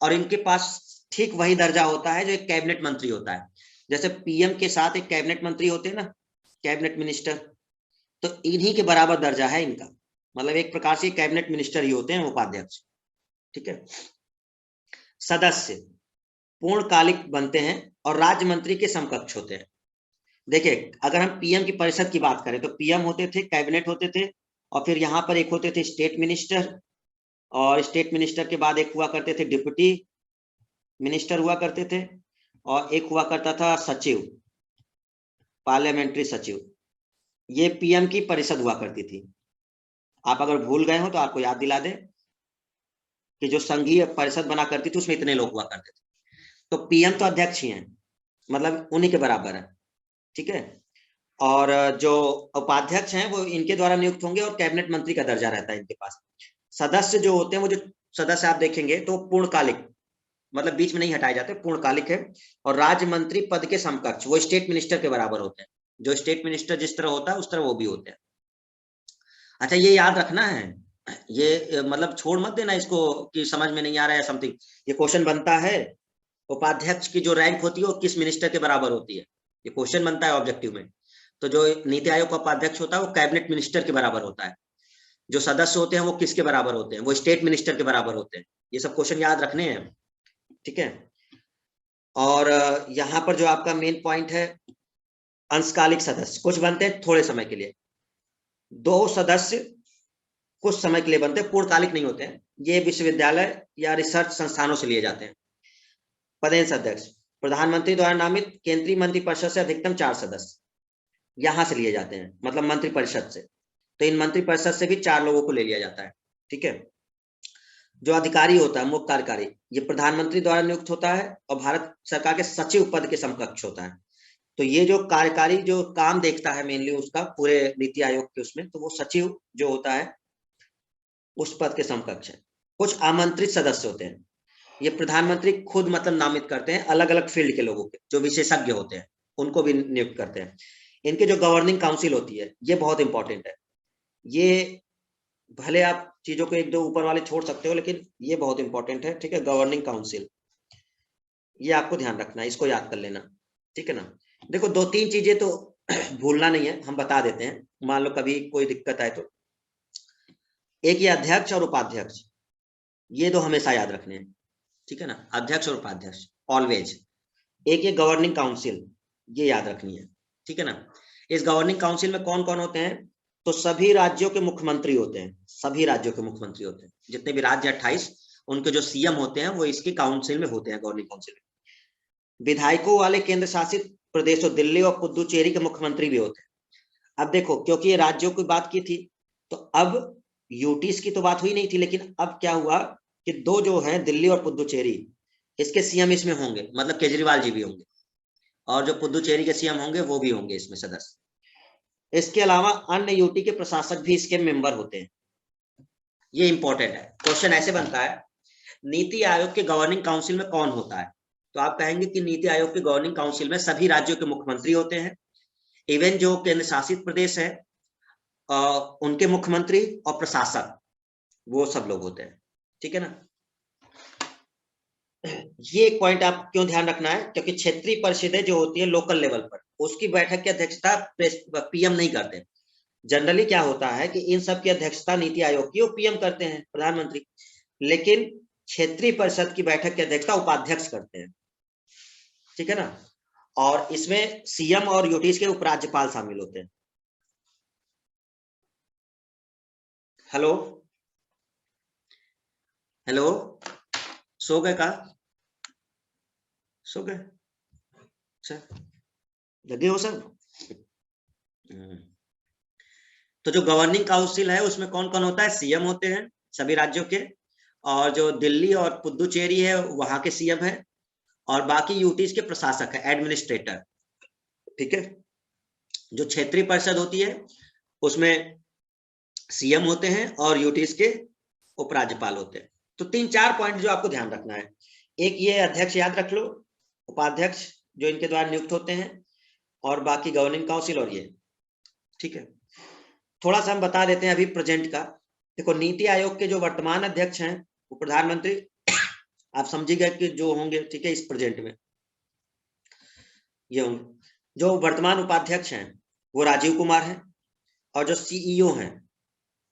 और इनके पास ठीक वही दर्जा होता है जो एक कैबिनेट मंत्री होता है। जैसे पीएम के साथ एक कैबिनेट मंत्री होते हैं ना, कैबिनेट मिनिस्टर, तो इन्हीं के बराबर दर्जा है इनका। मतलब एक प्रकार से कैबिनेट मिनिस्टर ही होते हैं उपाध्यक्ष। ठीक है, सदस्य पूर्णकालिक बनते हैं और राज्य मंत्री के समकक्ष होते हैं। देखिए, अगर हम पीएम की परिषद की बात करें तो पीएम होते थे, कैबिनेट होते थे, और फिर यहाँ पर एक होते थे स्टेट मिनिस्टर, और स्टेट मिनिस्टर के बाद एक हुआ करते थे डिप्टी मिनिस्टर हुआ करते थे, और एक हुआ करता था सचिव, पार्लियामेंट्री सचिव। ये पीएम की परिषद हुआ करती थी। आप अगर भूल गए हो तो आपको याद दिला दें कि जो संघीय परिषद बना करती थी उसमें इतने लोग हुआ करते थे। तो पीएम तो अध्यक्ष ही हैं, मतलब उन्हीं के बराबर है। ठीक है, और जो उपाध्यक्ष हैं वो इनके द्वारा नियुक्त होंगे, और कैबिनेट मंत्री का दर्जा रहता है इनके पास। सदस्य जो होते हैं, वो जो सदस्य आप देखेंगे तो पूर्णकालिक, मतलब बीच में नहीं हटाए जाते, पूर्णकालिक है। और राज्य मंत्री पद के समकक्ष, वो स्टेट मिनिस्टर के बराबर होते हैं। जो स्टेट मिनिस्टर जिस तरह होता है उस तरह वो भी होते हैं। अच्छा, ये याद रखना है, ये मतलब छोड़ मत देना इसको कि समझ में नहीं आ रहा है समथिंग। ये क्वेश्चन बनता है, उपाध्यक्ष की जो रैंक होती है वो किस मिनिस्टर के बराबर होती है, ये क्वेश्चन बनता है ऑब्जेक्टिव में। तो जो नीति आयोग का उपाध्यक्ष होता है वो कैबिनेट मिनिस्टर के बराबर होता है। जो सदस्य होते हैं वो किसके बराबर होते हैं? वो स्टेट मिनिस्टर के बराबर होते हैं। ये सब क्वेश्चन याद रखने हैं। ठीक है, और यहाँ पर जो आपका मेन पॉइंट है, अंशकालिक सदस्य कुछ बनते हैं थोड़े समय के लिए, 2 सदस्य कुछ समय के लिए बनते हैं, पूर्णकालिक नहीं होते हैं। ये विश्वविद्यालय या रिसर्च संस्थानों से लिए जाते हैं। पदेन अध्यक्ष प्रधानमंत्री द्वारा नामित केंद्रीय मंत्रिपरिषद से अधिकतम 4 सदस्य यहां से लिए जाते हैं, मतलब मंत्रिपरिषद से। तो इन मंत्रिपरिषद से भी 4 लोगों को ले लिया जाता है। ठीक है। जो अधिकारी होता है मुख्य कार्यकारी, ये प्रधानमंत्री द्वारा नियुक्त होता है और भारत सरकार के सचिव पद के समकक्ष होता है। तो ये जो कार्यकारी जो काम देखता है मेनली उसका पूरे नीति आयोग के उसमें, तो वो सचिव जो होता है उस पद के समकक्ष है। कुछ आमंत्रित सदस्य होते हैं, ये प्रधानमंत्री खुद मतलब नामित करते हैं, अलग अलग फील्ड के लोगों के जो विशेषज्ञ होते हैं उनको भी नियुक्त करते हैं। इनके जो गवर्निंग काउंसिल होती है ये बहुत इंपॉर्टेंट है। ये भले आप चीजों को 1-2 ऊपर वाले छोड़ सकते हो, लेकिन ये बहुत इंपॉर्टेंट है। ठीक है, गवर्निंग काउंसिल, ये आपको ध्यान रखना है, इसको याद कर लेना। ठीक है ना। देखो 2-3 चीजें तो भूलना नहीं है, हम बता देते हैं, मान लो कभी कोई दिक्कत आए तो। एक ये अध्यक्ष और उपाध्यक्ष, ये 2 हमेशा याद रखने हैं। ठीक है ना, अध्यक्ष और उपाध्यक्ष ऑलवेज। एक ये गवर्निंग काउंसिल, ये याद रखनी है। ठीक है ना। इस गवर्निंग काउंसिल में कौन कौन होते हैं? तो सभी राज्यों के मुख्यमंत्री होते हैं, सभी राज्यों के मुख्यमंत्री होते हैं, जितने भी राज्य 28 उनके जो सीएम होते हैं वो इसकी काउंसिल में होते हैं, गवर्निंग काउंसिल में। विधायकों वाले केंद्र शासित प्रदेशों दिल्ली और पुदुचेरी के मुख्यमंत्री भी होते हैं। अब देखो, क्योंकि ये राज्यों की बात की थी तो अब यूटीज की तो बात हुई नहीं थी, लेकिन अब क्या हुआ कि 2 जो है दिल्ली और पुदुचेरी, इसके सीएम इसमें होंगे, मतलब केजरीवाल जी भी होंगे, और जो पुदुचेरी के सीएम होंगे वो भी होंगे इसमें सदस्य। इसके अलावा अन्य यूटी के प्रशासक भी इसके मेंबर होते हैं। ये इंपॉर्टेंट है, क्वेश्चन ऐसे बनता है, नीति आयोग के गवर्निंग काउंसिल में कौन होता है? तो आप कहेंगे कि नीति आयोग के गवर्निंग काउंसिल में सभी राज्यों के मुख्यमंत्री होते हैं, इवन जो केंद्र शासित प्रदेश है उनके मुख्यमंत्री और प्रशासक, वो सब लोग होते हैं। ठीक है ना। ये एक पॉइंट आप क्यों ध्यान रखना है, क्योंकि क्षेत्रीय परिषदें जो होती है लोकल लेवल पर, उसकी बैठक की अध्यक्षता पीएम नहीं करते। जनरली क्या होता है कि इन सब की अध्यक्षता नीति आयोग की और पीएम करते हैं, प्रधानमंत्री। लेकिन क्षेत्रीय परिषद की बैठक की अध्यक्षता उपाध्यक्ष करते हैं। ठीक है ना। और इसमें सीएम और यूटीज के उपराज्यपाल शामिल होते हैं। हेलो हेलो, सो गए का? सो गए? अच्छा, लगे हो सब? तो जो गवर्निंग काउंसिल है उसमें कौन कौन होता है? सीएम होते हैं सभी राज्यों के, और जो दिल्ली और पुदुचेरी है वहां के सीएम है, और बाकी यूटीज के प्रशासक है, एडमिनिस्ट्रेटर। ठीक है। जो क्षेत्रीय परिषद होती है उसमें सीएम होते हैं और यूटीज के उपराज्यपाल होते हैं। तो 3-4 पॉइंट जो आपको ध्यान रखना है, एक ये अध्यक्ष याद रख लो, उपाध्यक्ष जो इनके द्वारा नियुक्त होते हैं, और बाकी गवर्निंग काउंसिल और ये। ठीक है। थोड़ा सा हम बता देते हैं अभी प्रेजेंट का। देखो नीति आयोग के जो वर्तमान अध्यक्ष हैं वो प्रधानमंत्री आप समझिएगा कि जो होंगे। ठीक है, इस प्रेजेंट में ये होंगे। जो वर्तमान उपाध्यक्ष हैं वो राजीव कुमार हैं, और जो सीईओ हैं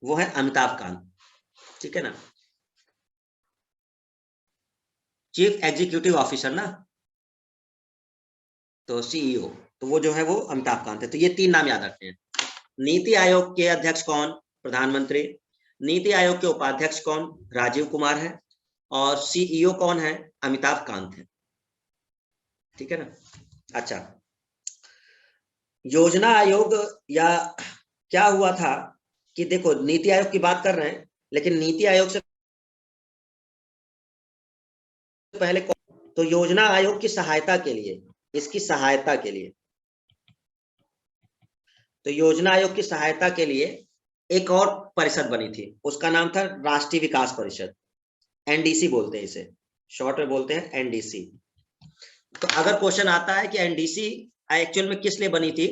वो है अमिताभ कांत। ठीक है ना, चीफ एग्जीक्यूटिव ऑफिसर ना, तो सीईओ, तो वो जो है वो अमिताभ कांत है। तो ये 3 नाम याद रखते हैं। नीति आयोग के अध्यक्ष कौन? प्रधानमंत्री। नीति आयोग के उपाध्यक्ष कौन? राजीव कुमार है, और सीईओ कौन है? अमिताभ कांत है। ठीक है ना। अच्छा, योजना आयोग, या क्या हुआ था कि देखो नीति आयोग की बात कर रहे हैं, लेकिन नीति आयोग से पहले तो योजना आयोग की सहायता के लिए, इसकी सहायता के लिए, तो योजना आयोग की सहायता के लिए एक और परिषद बनी थी, उसका नाम था राष्ट्रीय विकास परिषद, एनडीसी बोलते हैं इसे, शॉर्ट में बोलते हैं एनडीसी। तो अगर क्वेश्चन आता है कि एनडीसी एक्चुअल में किस लिए बनी थी,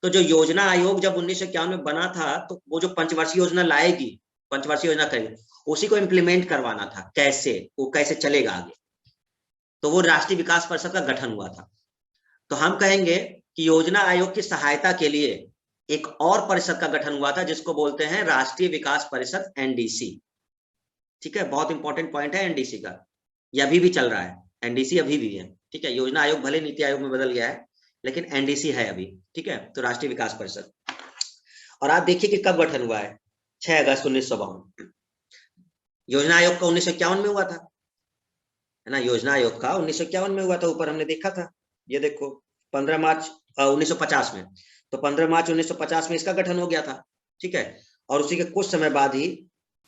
तो जो योजना आयोग जब 1951 में बना था, तो वो जो पंचवर्षीय योजना लाएगी, पंचवर्षीय योजना करेगी, उसी को इम्प्लीमेंट करवाना था, कैसे वो कैसे चलेगा आगे। तो वो राष्ट्रीय विकास परिषद का गठन हुआ था। तो हम कहेंगे कि योजना आयोग की सहायता के लिए एक और परिषद का गठन हुआ था जिसको बोलते हैं राष्ट्रीय विकास परिषद, एनडीसी। ठीक है, बहुत इंपॉर्टेंट पॉइंट है एनडीसी का, यह अभी भी चल रहा है एनडीसी अभी भी है, ठीक है। योजना आयोग भले नीति आयोग में बदल गया है, लेकिन एनडीसी है अभी, ठीक है। तो राष्ट्रीय विकास परिषद। और आप देखिए कि कब गठन हुआ है, 6 अगस्त 1952। योजना आयोग का 1951 में हुआ था, है ना। योजना आयोग का 1951 में हुआ था, ऊपर हमने देखा था, ये देखो 15 मार्च 1950 में। तो 15 मार्च 1950 में इसका गठन हो गया था, ठीक है। और उसी के कुछ समय बाद ही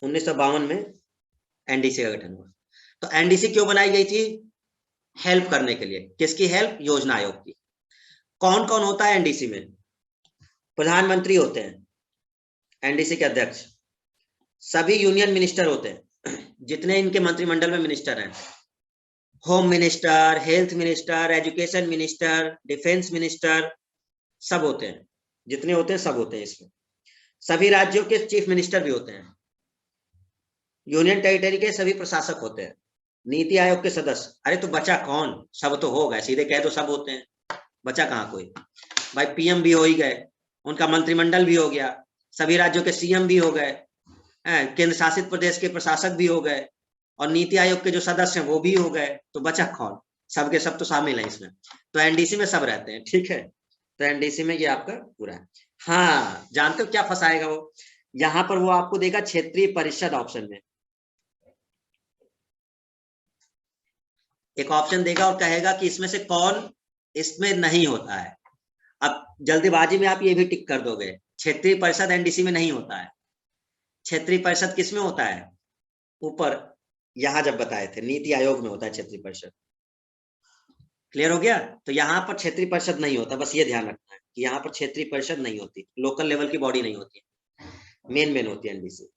1952 में एनडीसी का गठन हुआ। तो एनडीसी क्यों बनाई गई थी? हेल्प करने के लिए। किसकी हेल्प? योजना आयोग की। कौन कौन होता है एनडीसी में? प्रधानमंत्री होते हैं एनडीसी के अध्यक्ष, सभी यूनियन मिनिस्टर होते हैं, जितने इनके मंत्रिमंडल में मिनिस्टर हैं, home minister, health minister, education minister, defence minister, सब होते हैं, जितने होते हैं सब होते हैं इसमें। सभी राज्यों के चीफ मिनिस्टर भी होते हैं, यूनियन टेरिटरी के सभी प्रशासक होते हैं, नीति आयोग के सदस्य। अरे तो बचा कौन? सब तो हो गए, सीधे कह दो सब होते हैं, बचा कहाँ कोई? भाई पीएम भी हो ही गए, उनका मंत्रिमंडल भी हो गया, सभी राज्यों के सीएम भी हो गए, केंद्र शासित प्रदेश के प्रशासक भी हो गए, और नीति आयोग के जो सदस्य हैं वो भी हो गए। तो बचा कौन? सबके सब तो शामिल है इसमें। तो एनडीसी में सब रहते हैं, ठीक है। तो एनडीसी में ये आपका पूरा है। हाँ, जानते हो क्या फंसाएगा वो? यहाँ पर वो आपको देगा क्षेत्रीय परिषद ऑप्शन में, एक ऑप्शन देगा और कहेगा कि इसमें से कौन इसमें नहीं होता है। अब जल्दीबाजी में आप ये भी टिक कर दोगे, क्षेत्रीय परिषद एनडीसी में नहीं होता है। क्षेत्रीय परिषद किसमें होता है? ऊपर यहां जब बताए थे, नीति आयोग में होता है क्षेत्रीय परिषद। क्लियर हो गया? तो यहाँ पर क्षेत्रीय परिषद नहीं होता, बस ये ध्यान रखना है कि यहाँ पर क्षेत्रीय परिषद नहीं होती, लोकल लेवल की बॉडी नहीं होती, मेन होती है एनडीसी,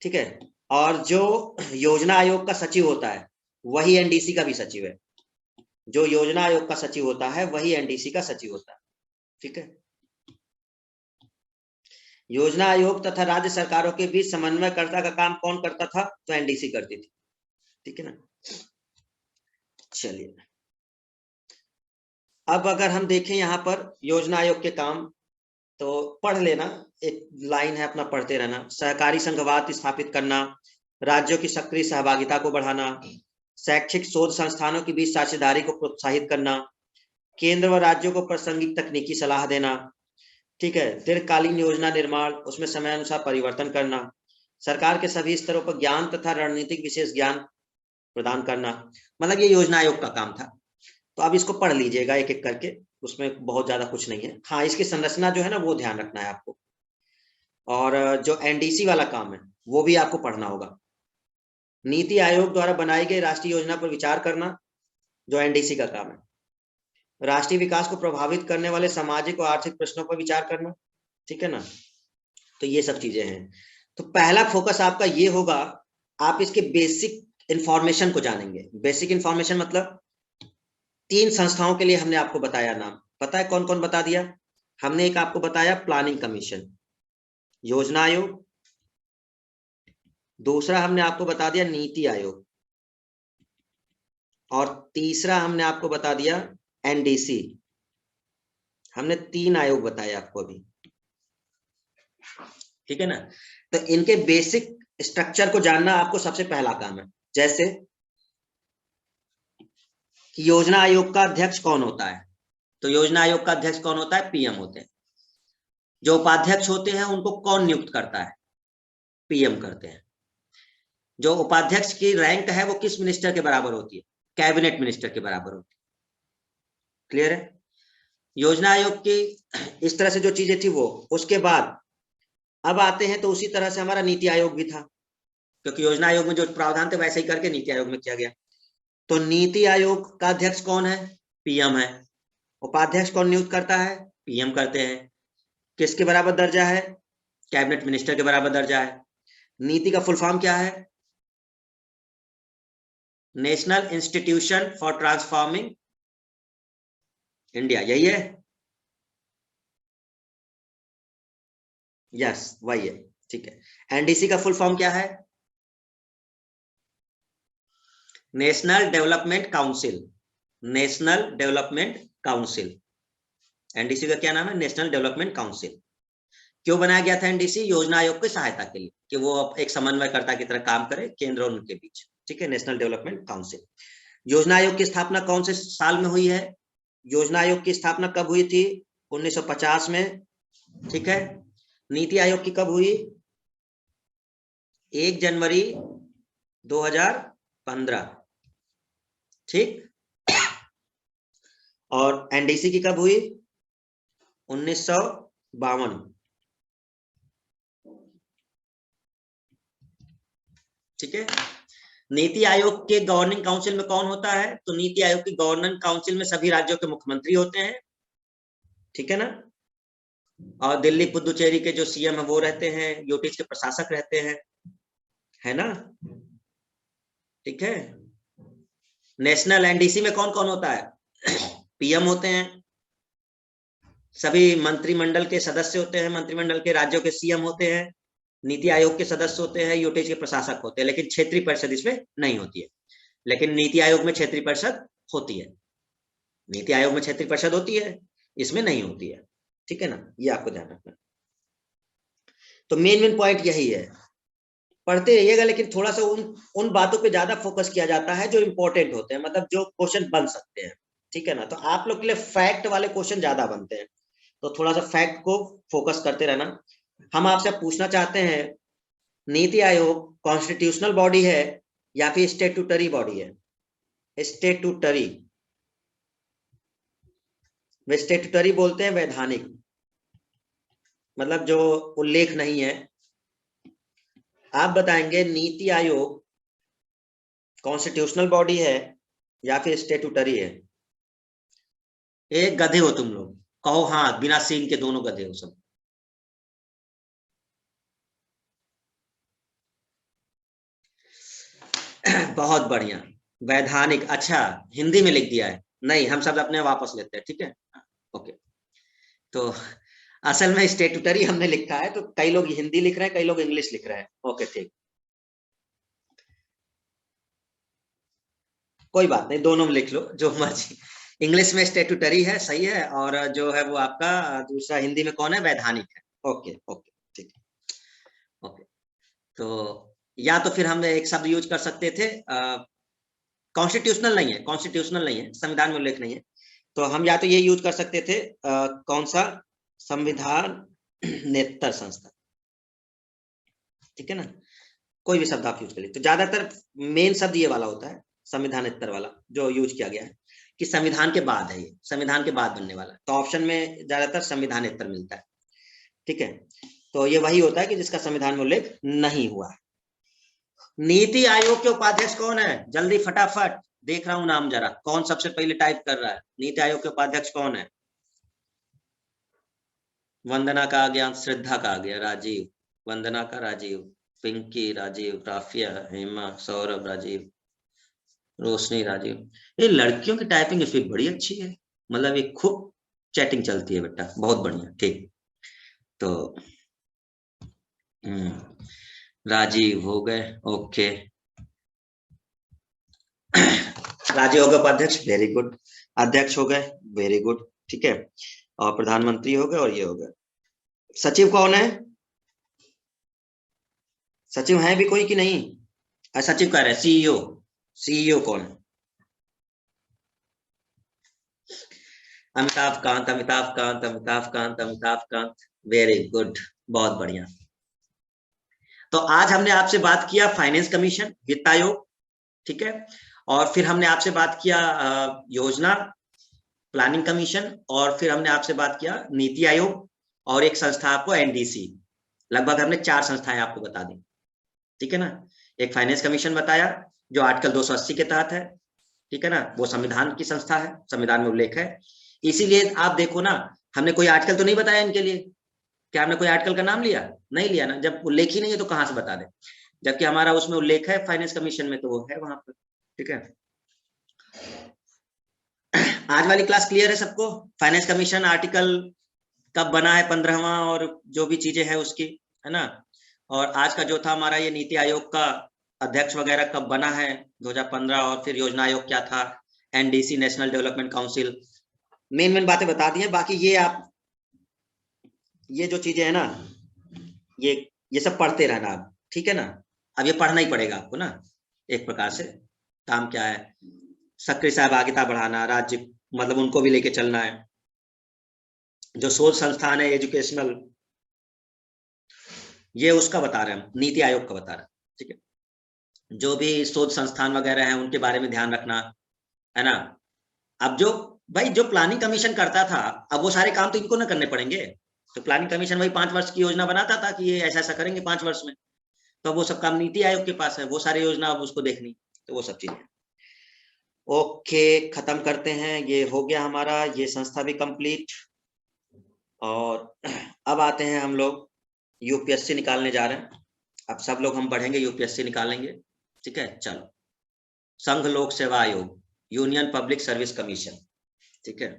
ठीक है। और जो योजना आयोग का सचिव होता है वही एनडीसी का भी सचिव है, जो योजना आयोग का सचिव होता है वही एनडीसी का सचिव होता है, ठीक है। योजना आयोग तथा राज्य सरकारों के बीच समन्वयकर्ता का काम कौन करता था? तो एनडीसी करती थी, ठीक है ना। चलिए, अब अगर हम देखें यहाँ पर योजना आयोग के काम, तो पढ़ लेना, एक लाइन है अपना, पढ़ते रहना। सहकारी संघवाद स्थापित करना, राज्यों की सक्रिय सहभागिता को बढ़ाना, शैक्षिक शोध संस्थानों के बीच साझेदारी को प्रोत्साहित करना, केंद्र व राज्यों को प्रासंगिक तकनीकी सलाह देना, ठीक है। दीर्घकालीन योजना निर्माण, उसमें समय अनुसार परिवर्तन करना, सरकार के सभी स्तरों पर ज्ञान तथा रणनीतिक विशेष ज्ञान प्रदान करना। मतलब ये योजना आयोग का काम था। तो अब इसको पढ़ लीजिएगा एक एक करके, उसमें बहुत ज्यादा कुछ नहीं है। हाँ, इसकी संरचना जो है ना वो ध्यान रखना है आपको, और जो एनडीसी वाला काम है वो भी आपको पढ़ना होगा। नीति आयोग द्वारा बनाई गई राष्ट्रीय योजना पर विचार करना, जो एनडीसी का काम है। राष्ट्रीय विकास को प्रभावित करने वाले सामाजिक और आर्थिक प्रश्नों पर विचार करना, ठीक है ना। तो ये सब चीजें हैं। तो पहला फोकस आपका ये होगा, आप इसके बेसिक इंफॉर्मेशन को जानेंगे। बेसिक इंफॉर्मेशन मतलब 3 संस्थाओं के लिए हमने आपको बताया नाम, पता है कौन कौन बता दिया? हमने एक आपको बताया प्लानिंग कमीशन, योजना आयोग, दूसरा हमने आपको बता दिया नीति आयोग, और तीसरा हमने आपको बता दिया एनडीसी। हमने 3 आयोग बताए आपको अभी, ठीक है ना। तो इनके बेसिक स्ट्रक्चर को जानना आपको सबसे पहला काम है। जैसे कि योजना आयोग का अध्यक्ष कौन होता है? तो योजना आयोग का अध्यक्ष कौन होता है? पीएम होते हैं। जो उपाध्यक्ष होते हैं उनको कौन नियुक्त करता है? पीएम करते हैं। जो उपाध्यक्ष की रैंक है वो किस मिनिस्टर के बराबर होती है? कैबिनेट मिनिस्टर के बराबर होती है। क्लियर है? योजना आयोग की इस तरह से जो चीजें थी वो, उसके बाद अब आते हैं तो उसी तरह से हमारा नीति आयोग भी था, क्योंकि योजना आयोग में जो प्रावधान थे वैसे ही करके नीति आयोग में किया गया। तो नीति आयोग का अध्यक्ष कौन है? पीएम है। उपाध्यक्ष कौन नियुक्त करता है? पीएम करते हैं। किसके बराबर दर्जा है? कैबिनेट मिनिस्टर के बराबर दर्जा है। नीति का फुल फॉर्म क्या है? National institution for transforming India, यही है? यस, वही है, ठीक है। एनडीसी का फुल फॉर्म क्या है? National development council. National development council, NDC का क्या नाम है? National development council. क्यों बनाया गया था एनडीसी? योजना आयोग की सहायता के लिए, कि वो एक समन्वयकर्ता की तरह काम करे केंद्र और उनके बीच, ठीक है। National development council. योजना आयोग की स्थापना कौन से साल में हुई है? योजना आयोग की स्थापना कब हुई थी? 1950 में। ठीक है। नीति आयोग की कब हुई? 1 जनवरी 2015। ठीक। और एनडीसी की कब हुई? 1952। ठीक है। नीति आयोग के गवर्निंग काउंसिल में कौन होता है? तो नीति आयोग की गवर्निंग काउंसिल में सभी राज्यों के मुख्यमंत्री होते हैं। ठीक है ना। और दिल्ली पुदुचेरी के जो सीएम है वो रहते हैं, यूटीज के प्रशासक रहते हैं, है ना। ठीक है। नेशनल एनडीसी में कौन कौन होता है? पीएम होते हैं, सभी मंत्रिमंडल के सदस्य होते हैं, मंत्रिमंडल के राज्यों के सीएम होते हैं, नीति आयोग के सदस्य होते हैं, यूटीज के प्रशासक होते हैं, लेकिन क्षेत्रीय परिषद इसमें नहीं होती है। लेकिन नीति आयोग में क्षेत्रीय परिषद होती है। नीति आयोग में क्षेत्रीय परिषद होती है, इसमें नहीं होती है। ठीक है ना, ये आपको ध्यान रखना। तो मेन पॉइंट यही है, पढ़ते रहिएगा, लेकिन थोड़ा सा उन बातों पे ज्यादा फोकस किया जाता है जो इंपॉर्टेंट होते हैं, मतलब जो क्वेश्चन बन सकते हैं। ठीक है ना। तो आप लोग के लिए फैक्ट वाले क्वेश्चन ज्यादा बनते हैं, तो थोड़ा सा फैक्ट को फोकस करते रहना। हम आपसे पूछना चाहते हैं, नीति आयोग कॉन्स्टिट्यूशनल बॉडी है या फिर स्टेटूटरी बॉडी है? स्टेटूटरी, वे स्टेटूटरी बोलते हैं वैधानिक, मतलब जो उल्लेख नहीं है। आप बताएंगे नीति आयोग कॉन्स्टिट्यूशनल बॉडी है या फिर स्टेटूटरी है? एक गधे हो तुम लोग, कहो हाँ, बिना सीन के दोनों गधे हो सब। बहुत बढ़िया, वैधानिक। अच्छा, हिंदी में लिख दिया है? नहीं, हम सब अपने वापस लेते हैं। ठीक है, ओके। तो असल में स्टेटूटरी हमने लिखा है, तो कई लोग हिंदी लिख रहे हैं, कई लोग इंग्लिश लिख रहे हैं। ओके, ठीक, कोई बात नहीं, दोनों में लिख लो जो मर्जी। इंग्लिश में स्टेटूटरी है, सही है, और जो है वो आपका दूसरा हिंदी में कौन है? वैधानिक है। ओके ओके, ठीक, ओके। तो या तो फिर हम एक शब्द यूज कर सकते थे, कॉन्स्टिट्यूशनल नहीं है, कॉन्स्टिट्यूशनल नहीं है, संविधान में उल्लेख नहीं है, तो हम या तो ये यूज कर सकते थे, कौन सा? संविधान नेतर संस्था। ठीक है ना, कोई भी शब्द आप यूज कर लीजिए। तो ज्यादातर मेन शब्द ये वाला होता है, संविधानेतर वाला जो यूज किया गया है, कि संविधान के बाद है, ये संविधान के बाद बनने वाला, तो ऑप्शन में ज्यादातर संविधानेतर मिलता है। ठीक है। तो ये वही होता है कि जिसका संविधान में उल्लेख नहीं हुआ है। नीति आयोग के उपाध्यक्ष कौन है? जल्दी फटाफट, देख रहा हूं नाम, जरा कौन सबसे पहले टाइप कर रहा है? नीति आयोग के उपाध्यक्ष कौन है? वंदना का आ गया, श्रद्धा का आ गया, राजीव, वंदना का राजीव, पिंकी राजीव, राफिया, हेमा, सौरभ राजीव, रोशनी राजीव। ये लड़कियों की टाइपिंग स्पीड बड़ी अच्छी है, मतलब ये खूब चैटिंग चलती है बेटा, बहुत बढ़िया। ठीक, तो राजीव हो गए, ओके। राजीव हो गए उपाध्यक्ष, वेरी गुड। अध्यक्ष हो गए, वेरी गुड। ठीक है, और प्रधानमंत्री हो गए, और ये हो गए। सचिव कौन है? सचिव है भी कोई कि नहीं? सचिव कह रहे हैं, सीईओ। सीईओ कौन है? अमिताभ कांत, अमिताभ कांत, अमिताभ कांत, अमिताभ कांत, वेरी गुड, बहुत बढ़िया। तो आज हमने आपसे बात किया फाइनेंस कमीशन, वित्त आयोग, ठीक है, और फिर हमने आपसे बात किया योजना प्लानिंग कमीशन, और फिर हमने आपसे बात किया नीति आयोग, और एक संस्था आपको एनडीसी। लगभग हमने 4 संस्थाएं आपको बता दी। ठीक है ना। एक फाइनेंस कमीशन बताया जो आर्टिकल 280 के तहत है, ठीक है ना, वो संविधान की संस्था है, संविधान में उल्लेख है। इसीलिए आप देखो ना, हमने कोई आर्टिकल तो नहीं बताया इनके लिए। क्या हमने कोई आर्टिकल का नाम लिया? नहीं लिया ना, जब उल्लेख ही नहीं है तो कहां से बता दें, जबकि हमारा उसमें उल्लेख है फाइनेंस कमीशन में, तो वो है वहां पर। ठीक है। आज वाली क्लास क्लियर है सबको? फाइनेंस कमीशन आर्टिकल कब बना है, 15वां, और जो भी चीजें हैं उसकी, है ना। और आज का जो था हमारा ये नीति आयोग का अध्यक्ष वगैरह कब बना है, 2015, और फिर योजना आयोग क्या था, NDC national development council, main बातें बता दी हैं। बाकी ये आप, ये जो चीजें है ना, ये ये सब पढ़ते रहना आप। ठीक है ना। अब ये पढ़ना ही पड़ेगा आपको ना, एक प्रकार से काम क्या है। सक्रिय सहभागिता बढ़ाना, राज्य मतलब उनको भी लेके चलना है। जो शोध संस्थान है एजुकेशनल, ये उसका बता रहे हैं हम, नीति आयोग का बता रहे हैं, ठीक है। जो भी शोध संस्थान वगैरह हैं उनके बारे में ध्यान रखना, है ना। अब जो भाई जो प्लानिंग कमीशन करता था, अब वो सारे काम तो इनको ना करने पड़ेंगे। तो प्लानिंग कमीशन वही 5 वर्ष की योजना बनाता था कि ये ऐसा ऐसा करेंगे 5 वर्ष में, तो वो सब काम नीति आयोग के पास है, वो सारी योजना अब उसको देखनी, तो वो सब चीजें। ओके, खत्म करते हैं, ये हो गया हमारा ये संस्था भी कंप्लीट। और अब आते हैं हम लोग यूपीएससी निकालने जा रहे हैं। अब सब लोग हम बढ़ेंगे, यूपीएससी निकालेंगे, ठीक है। चलो, संघ लोक सेवा आयोग, यूनियन पब्लिक सर्विस कमीशन, ठीक है,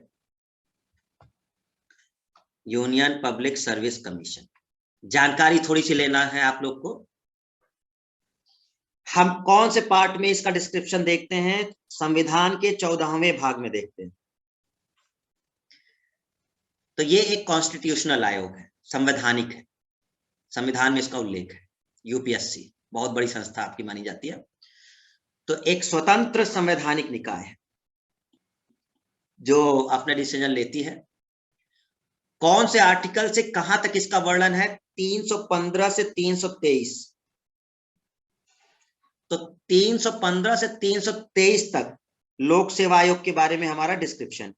यूनियन पब्लिक सर्विस कमीशन। जानकारी थोड़ी सी लेना है आप लोग को। हम कौन से पार्ट में इसका डिस्क्रिप्शन देखते हैं? संविधान के 14वें भाग में देखते हैं। तो ये एक कॉन्स्टिट्यूशनल आयोग है, संवैधानिक है, संविधान में इसका उल्लेख है। यूपीएससी बहुत बड़ी संस्था आपकी मानी जाती है। तो एक स्वतंत्र संवैधानिक निकाय है जो अपना डिसीजन लेती है। कौन से आर्टिकल से कहां तक इसका वर्णन है? 315 से 323। तो 315 से 323 तक लोक सेवा आयोग के बारे में हमारा डिस्क्रिप्शन।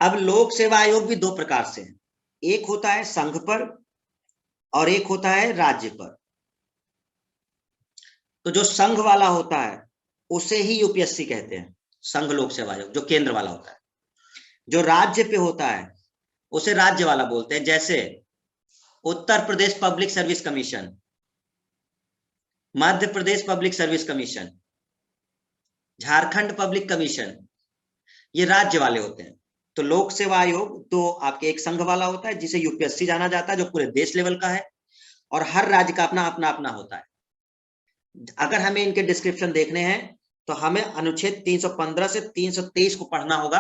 अब लोक सेवा आयोग भी दो प्रकार से है, एक होता है संघ पर और एक होता है राज्य पर। तो जो संघ वाला होता है उसे ही यूपीएससी कहते हैं, संघ लोक सेवा आयोग, जो केंद्र वाला होता है। जो राज्य पे होता है उसे राज्य वाला बोलते हैं, जैसे Uttar Pradesh public service commission, Madhya Pradesh public service commission, Jharkhand public commission, ये राज्य वाले होते हैं। तो लोक सेवा आयोग तो आपके एक संघ वाला होता है जिसे यूपीएससी जाना जाता है, जो पूरे देश लेवल का है, और हर राज्य का अपना अपना अपना होता है। अगर हमें इनके डिस्क्रिप्शन देखने हैं तो हमें अनुच्छेद 315 से 323 को पढ़ना होगा,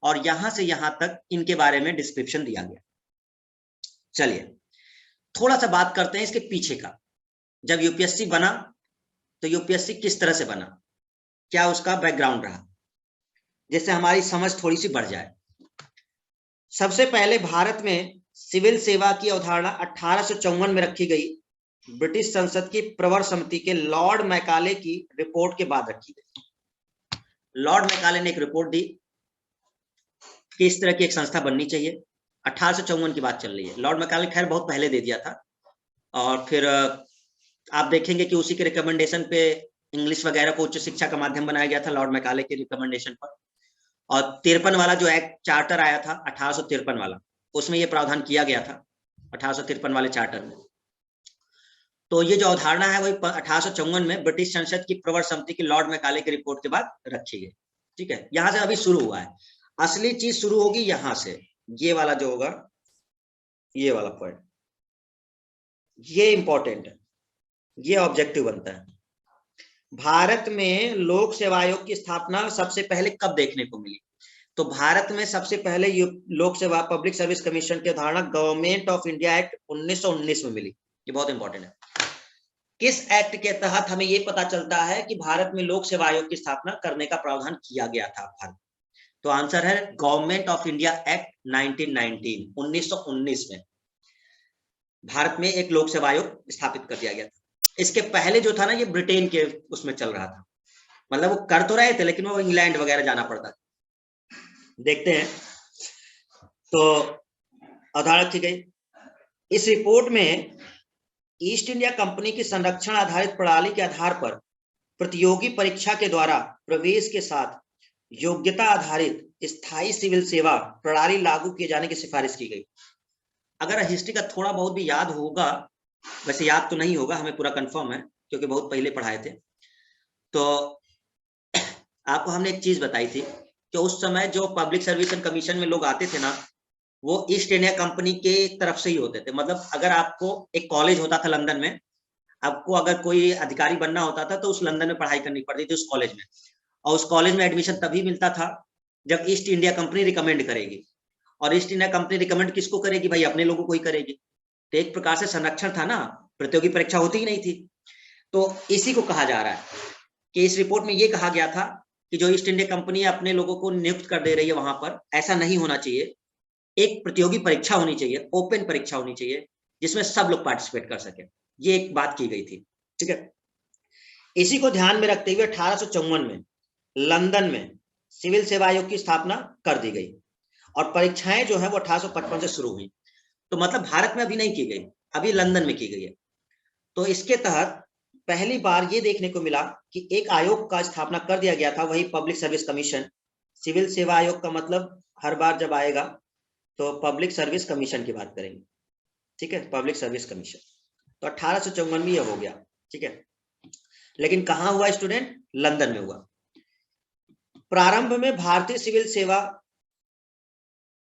और यहां से यहां तक इनके बारे में डिस्क्रिप्शन दिया गया। चलिए थोड़ा सा बात करते हैं इसके पीछे का। जब यूपीएससी बना तो यूपीएससी किस तरह से बना, क्या उसका बैकग्राउंड रहा, जिससे हमारी समझ थोड़ी सी बढ़ जाए। सबसे पहले भारत में सिविल सेवा की अवधारणा 1854 में रखी गई, ब्रिटिश संसद की प्रवर समिति के लॉर्ड मैकाले की रिपोर्ट के बाद रखी गई। लॉर्ड मैकाले ने एक रिपोर्ट दी कि इस तरह की एक संस्था बननी चाहिए। 1854 की बात चल रही है, लॉर्ड मैकाले खैर बहुत पहले दे दिया था, और फिर आप देखेंगे कि उसी के रिकमेंडेशन पे इंग्लिश वगैरह को उच्च शिक्षा का माध्यम बनाया गया था, लॉर्ड मैकाले के रिकमेंडेशन पर। और 53 वाला जो एक्ट चार्टर आया था 1853 वाला, उसमें ये प्रावधान किया गया था 1853 वाले चार्टर में। तो ये जो अवधारणा है वही 1854 में ब्रिटिश संसद की प्रवर समिति की लॉर्ड मैकाले की रिपोर्ट के बाद रखी गई, ठीक है। यहां से अभी शुरू हुआ है, असली चीज शुरू होगी यहां से, ये वाला जो होगा, ये वाला पॉइंट, ये इंपॉर्टेंट है, ये ऑब्जेक्टिव बनता है। भारत में लोक सेवा आयोग की स्थापना सबसे पहले कब देखने को मिली? तो भारत में सबसे पहले लोक सेवा पब्लिक सर्विस कमीशन की धारणा गवर्नमेंट ऑफ इंडिया एक्ट 1919 में मिली। ये बहुत इंपॉर्टेंट है। किस एक्ट के तहत हमें यह पता चलता है कि भारत में लोक सेवा आयोग की स्थापना करने का प्रावधान किया गया था भारत? तो आंसर है गवर्नमेंट ऑफ इंडिया एक्ट 1919 में भारत में एक लोक सेवा आयोग स्थापित कर दिया गया था। इसके पहले जो था ना, ये ब्रिटेन के उसमें चल रहा था, मतलब वो कर तो रहे थे लेकिन वो इंग्लैंड वगैरह जाना पड़ता था। देखते हैं, तो अवधारणा रखी गई। इस रिपोर्ट में ईस्ट इंडिया कंपनी की संरक्षण आधारित प्रणाली के आधार पर प्रतियोगी परीक्षा के द्वारा प्रवेश के साथ योग्यता आधारित स्थायी सिविल सेवा प्रणाली लागू किए जाने की सिफारिश की गई। अगर हिस्ट्री का थोड़ा बहुत भी याद होगा, वैसे याद तो नहीं होगा, हमें पूरा कंफर्म है क्योंकि बहुत पहले पढ़ाए थे, तो आपको हमने एक चीज बताई थी कि उस समय जो पब्लिक सर्विस कमीशन में लोग आते थे ना, वो ईस्ट इंडिया कंपनी के तरफ से ही होते थे। मतलब अगर आपको एक कॉलेज होता था लंदन में, आपको अगर कोई अधिकारी बनना होता था तो उस लंदन में पढ़ाई करनी पड़ती थी उस कॉलेज में, और उस कॉलेज में एडमिशन तभी मिलता था जब ईस्ट इंडिया कंपनी रिकमेंड करेगी। और ईस्ट इंडिया कंपनी रिकमेंड किसको करेगी भाई? अपने लोगों को ही करेगी। तो एक प्रकार से संरक्षण था ना, प्रतियोगी परीक्षा होती ही नहीं थी। तो इसी को कहा जा रहा है कि इस रिपोर्ट में ये कहा गया था कि जो ईस्ट इंडिया कंपनी अपने लोगों को नियुक्त कर दे रही है वहां पर, ऐसा नहीं होना चाहिए। एक प्रतियोगी परीक्षा होनी चाहिए, ओपन परीक्षा होनी चाहिए, जिसमें सब लोग पार्टिसिपेट कर सके। ये एक बात की गई थी, ठीक है। इसी को ध्यान में रखते हुए 1854 में लंदन में सिविल सेवा आयोग की स्थापना कर दी गई और परीक्षाएं जो है वो 1855 से शुरू हुई। तो मतलब भारत में अभी नहीं की गई, अभी लंदन में की गई है। तो इसके तहत पहली बार ये देखने को मिला कि एक आयोग का स्थापना कर दिया गया था, वही पब्लिक सर्विस कमीशन। सिविल सेवा आयोग का मतलब हर बार जब आएगा तो पब्लिक सर्विस कमीशन की बात करेंगे, ठीक है, पब्लिक सर्विस कमीशन। तो 1854 में यह हो गया, ठीक है। लेकिन कहां हुआ स्टूडेंट? लंदन में हुआ। प्रारंभ में भारतीय सिविल सेवा,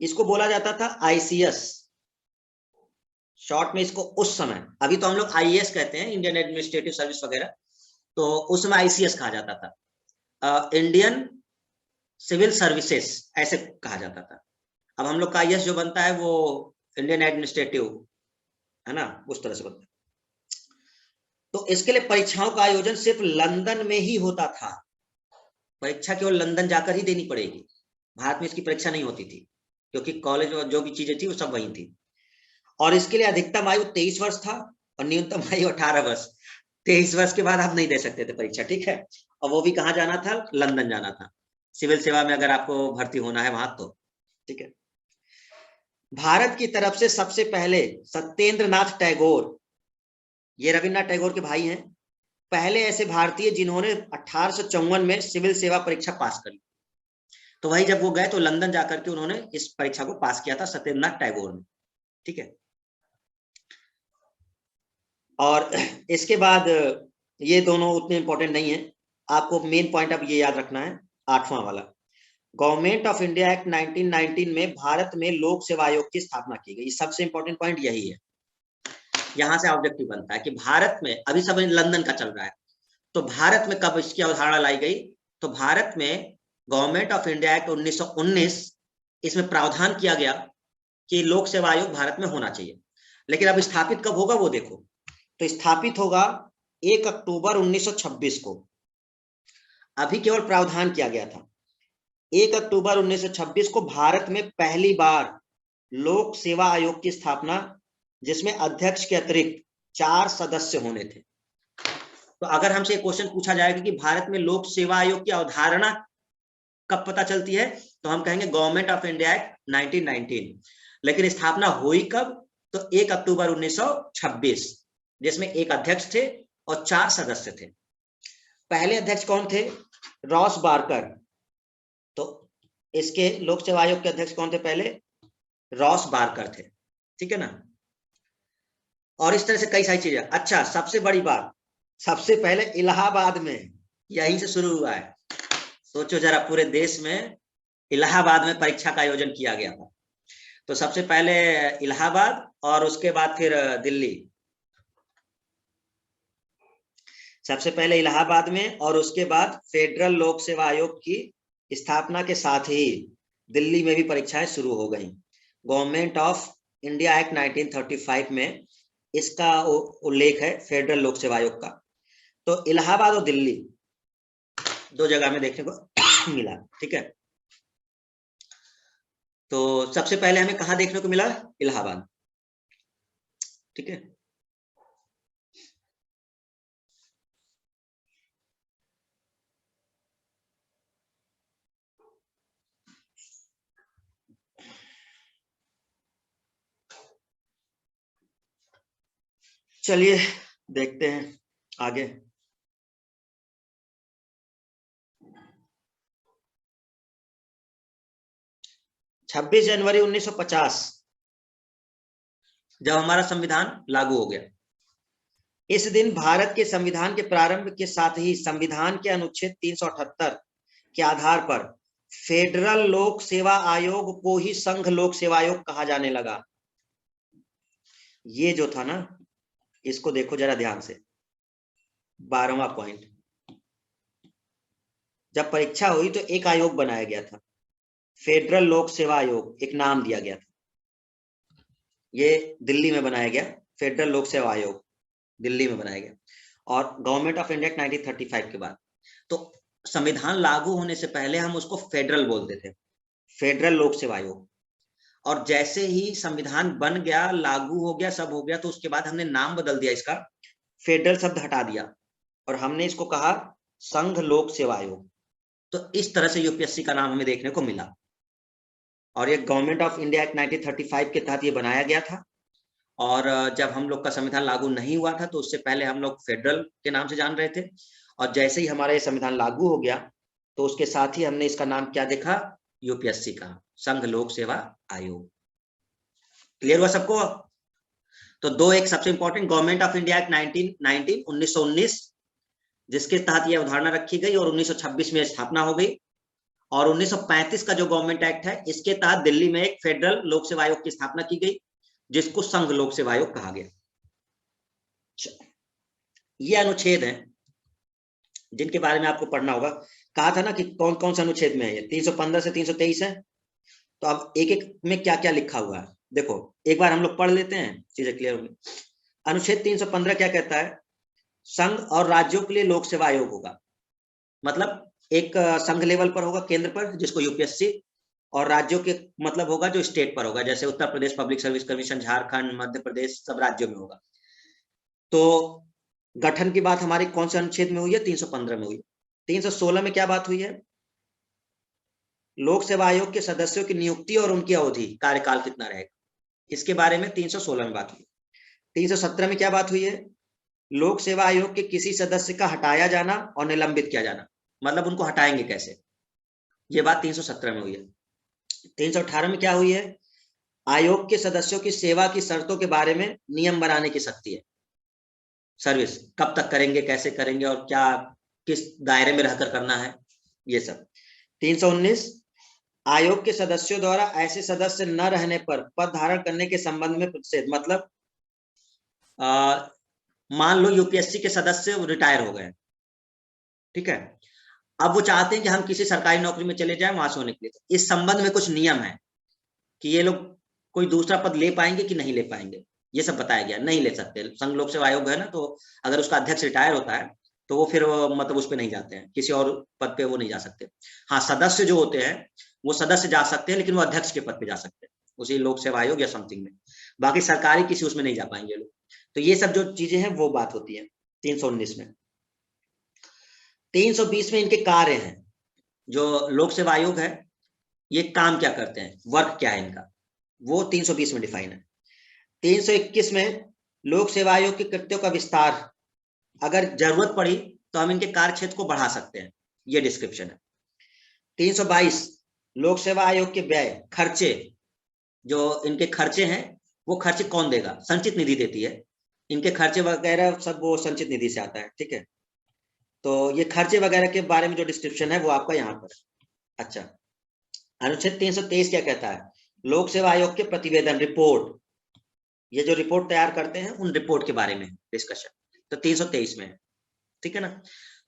इसको बोला जाता था आईसीएस, शॉर्ट में इसको उस समय, अभी तो हम लोग आईएएस कहते हैं, इंडियन एडमिनिस्ट्रेटिव सर्विस वगैरह, तो उस समय आईसीएस कहा जाता था, इंडियन सिविल सर्विसेज ऐसे कहा जाता था। अब हम लोग का आईएएस जो बनता है वो इंडियन एडमिनिस्ट्रेटिव, है ना, उस तरह से बनता है। तो इसके लिए परीक्षाओं का आयोजन सिर्फ लंदन में ही होता था। परीक्षा केवल लंदन जाकर ही देनी पड़ेगी, भारत में इसकी परीक्षा नहीं होती थी, क्योंकि कॉलेज और जो भी चीजें थी वो सब वहीं थी। और इसके लिए अधिकतम आयु 23 वर्ष था और न्यूनतम आयु 18 वर्ष। 23 वर्ष के बाद आप नहीं दे सकते थे परीक्षा, ठीक है। और वो भी कहाँ जाना था? लंदन जाना था, सिविल सेवा में अगर आपको भर्ती होना है वहां तो, ठीक है। भारत की तरफ से सबसे पहले सत्येंद्र नाथ टैगोर, ये रविन्द्रनाथ टैगोर के भाई हैं, पहले ऐसे भारतीय जिन्होंने 1854 में सिविल सेवा परीक्षा पास करी। तो वही जब वो गए तो लंदन जाकर के उन्होंने इस परीक्षा को पास किया था, सत्येंद्र नाथ टैगोर ने, ठीक है। और इसके बाद ये दोनों उतने इंपॉर्टेंट नहीं है, आपको मेन पॉइंट अब ये याद रखना है, 8वां वाला। गवर्नमेंट ऑफ इंडिया एक्ट 1919 में भारत में लोक सेवा आयोग की स्थापना की गई। सबसे इंपॉर्टेंट पॉइंट यही है, यहां से ऑब्जेक्टिव बनता है कि भारत में, अभी सब लंदन का चल रहा है, तो भारत में कब इसकी अवधारणा लाई गई? तो भारत में गवर्नमेंट ऑफ इंडिया एक्ट 1919, इसमें प्रावधान किया गया कि लोक सेवा आयोग भारत में होना चाहिए। लेकिन अब स्थापित कब होगा वो देखो, तो स्थापित होगा 1 अक्टूबर 1926 को। अभी केवल प्रावधान किया गया था। 1 अक्टूबर 1926 को भारत में पहली बार लोक सेवा आयोग की स्थापना, जिसमें अध्यक्ष के अतिरिक्त 4 सदस्य होने थे। तो अगर हमसे एक क्वेश्चन पूछा जाएगा कि भारत में लोक सेवा आयोग की अवधारणा कब पता चलती है, तो हम कहेंगे गवर्नमेंट ऑफ इंडिया एक्ट 1919। लेकिन स्थापना हुई कब? तो 1 अक्टूबर 1926, जिसमें एक अध्यक्ष थे और 4 सदस्य थे। पहले अध्यक्ष कौन थे? Ross Barker. तो इसके लोक सेवा आयोग के अध्यक्ष कौन थे? पहले रॉस बारकर थे, ठीक है ना। और इस तरह से कई सारी चीजें। अच्छा, सबसे बड़ी बात, सबसे पहले इलाहाबाद में, यहीं से शुरू हुआ है। सोचो जरा, पूरे देश में इलाहाबाद में परीक्षा का आयोजन किया गया था। तो सबसे पहले इलाहाबाद और उसके बाद फिर दिल्ली। सबसे पहले इलाहाबाद में और उसके बाद फेडरल लोक सेवा आयोग की स्थापना के साथ ही दिल्ली में भी परीक्षाएं शुरू हो गई। गवर्नमेंट ऑफ इंडिया एक्ट 1935 में इसका उल्लेख है, फेडरल लोक सेवा आयोग का। तो इलाहाबाद और दिल्ली 2 जगह में देखने को मिला, ठीक है। तो सबसे पहले हमें कहां देखने को मिला? इलाहाबाद, ठीक है। चलिए देखते हैं आगे। छब्बीस जनवरी 1950 जब हमारा संविधान लागू हो गया, इस दिन भारत के संविधान के प्रारंभ के साथ ही संविधान के अनुच्छेद 378 के आधार पर फेडरल लोक सेवा आयोग को ही संघ लोक सेवा आयोग कहा जाने लगा। ये जो था ना, इसको देखो जरा ध्यान से, 12वां पॉइंट। जब परीक्षा हुई तो एक आयोग बनाया गया था, फेडरल लोक सेवा आयोग, एक नाम दिया गया था। ये दिल्ली में बनाया गया फेडरल लोक सेवा आयोग। दिल्ली में बनाया गया, और गवर्नमेंट ऑफ इंडिया 1935 के बाद। तो संविधान लागू होने से पहले हम उसको फेडरल बोलते थे, फेडरल लोक सेवा आयोग। और जैसे ही संविधान बन गया, लागू हो गया, सब हो गया, तो उसके बाद हमने नाम बदल दिया इसका, फेडरल शब्द हटा दिया और हमने इसको कहा संघ लोक सेवा आयोग। तो इस तरह से यूपीएससी का नाम हमें देखने को मिला। और ये गवर्नमेंट ऑफ इंडिया एक्ट 1935 के तहत ये बनाया गया था। और जब हम लोग का संविधान लागू नहीं हुआ था तो उससे पहले हम लोग फेडरल के नाम से जान रहे थे, और जैसे ही हमारा ये संविधान लागू हो गया तो उसके साथ ही हमने इसका नाम क्या देखा, यूपीएससी का, संघ लोक सेवा आयोग। क्लियर हुआ सबको? तो दो, एक सबसे important government of India act 1919 जिसके तहत यह अवधारणा रखी गई और 1926 में स्थापना हो गई। और 1935 का जो गवर्नमेंट एक्ट है, इसके तहत दिल्ली में एक फेडरल लोक सेवा आयोग की स्थापना की गई जिसको संघ लोक सेवा आयोग कहा गया। ये अनुच्छेद हैं जिनके बारे में आपको पढ़ना होगा। कहा था ना कि कौन कौन से अनुच्छेद में है ये, 315 से 323 है। तो अब एक एक में क्या क्या लिखा हुआ है देखो, एक बार हम लोग पढ़ लेते हैं, चीजें क्लियर होंगी। अनुच्छेद 315 क्या कहता है, संघ और राज्यों के लिए लोक सेवा आयोग होगा। मतलब एक संघ लेवल पर होगा, केंद्र पर, जिसको यूपीएससी, और राज्यों के मतलब होगा जो स्टेट पर होगा, जैसे Uttar Pradesh public service commission, Jharkhand, Madhya Pradesh, सब राज्यों में होगा। तो गठन की बात हमारी कौन से अनुच्छेद में हुई है, 315 में हुई। 316 में क्या बात हुई है, लोक सेवा आयोग के सदस्यों की नियुक्ति और उनकी अवधि, कार्यकाल कितना रहेगा, इसके बारे में 316 में बात हुई। 317 में क्या बात हुई है, लोक सेवा आयोग के किसी सदस्य का हटाया जाना और निलंबित किया जाना, मतलब उनको हटाएंगे कैसे, ये बात 317 में हुई है। 318 में क्या हुई है, आयोग के सदस्यों की सेवा की शर्तों के बारे में नियम बनाने की शक्ति है। सर्विस कब तक करेंगे, कैसे करेंगे, और क्या किस दायरे में रहकर करना है, ये सब। 319, आयोग के सदस्यों द्वारा ऐसे सदस्य न रहने पर पद धारण करने के संबंध में प्रतिषेध। मतलब मान लो यूपीएससी के सदस्य रिटायर हो गए, ठीक है, अब वो चाहते हैं कि हम किसी सरकारी नौकरी में चले जाएं वहां से होने के लिए, तो इस संबंध में कुछ नियम है कि ये लोग कोई दूसरा पद ले पाएंगे कि नहीं ले पाएंगे, ये सब बताया गया। नहीं ले सकते, संघ लोक सेवा आयोग है ना, तो अगर उसका अध्यक्ष रिटायर होता है तो वो फिर मतलब उस पर नहीं जाते हैं, किसी और पद पे वो नहीं जा सकते। हाँ, सदस्य जो होते हैं वो सदस्य जा सकते हैं, लेकिन वो अध्यक्ष के पद पे जा सकते हैं उसी लोक सेवा आयोग या समथिंग में। बाकी सरकारी किसी उसमें नहीं जा पाएंगे लोग। तो ये सब जो चीजें हैं वो बात होती है 319 में। 320 में इनके कार्य हैं, जो लोक सेवा आयोग है ये काम क्या करते हैं, वर्क क्या है इनका, वो 320 में डिफाइन है। 321 में लोक सेवा आयोग के कृत्यों का विस्तार, अगर जरूरत पड़ी तो हम इनके कार्य क्षेत्र को बढ़ा सकते हैं, ये डिस्क्रिप्शन है। 322 लोक सेवा आयोग के व्यय, खर्चे, जो इनके खर्चे हैं वो खर्चे कौन देगा, संचित निधि देती है, इनके खर्चे वगैरह सब वो संचित निधि से आता है, ठीक है। तो ये खर्चे वगैरह के बारे में जो डिस्क्रिप्शन है वो आपका यहाँ पर। अच्छा, अनुच्छेद 323 क्या कहता है, लोक सेवा आयोग के प्रतिवेदन, रिपोर्ट, ये जो रिपोर्ट तैयार करते हैं उन रिपोर्ट के बारे में डिस्कशन, तो 323 में है, ठीक है ना।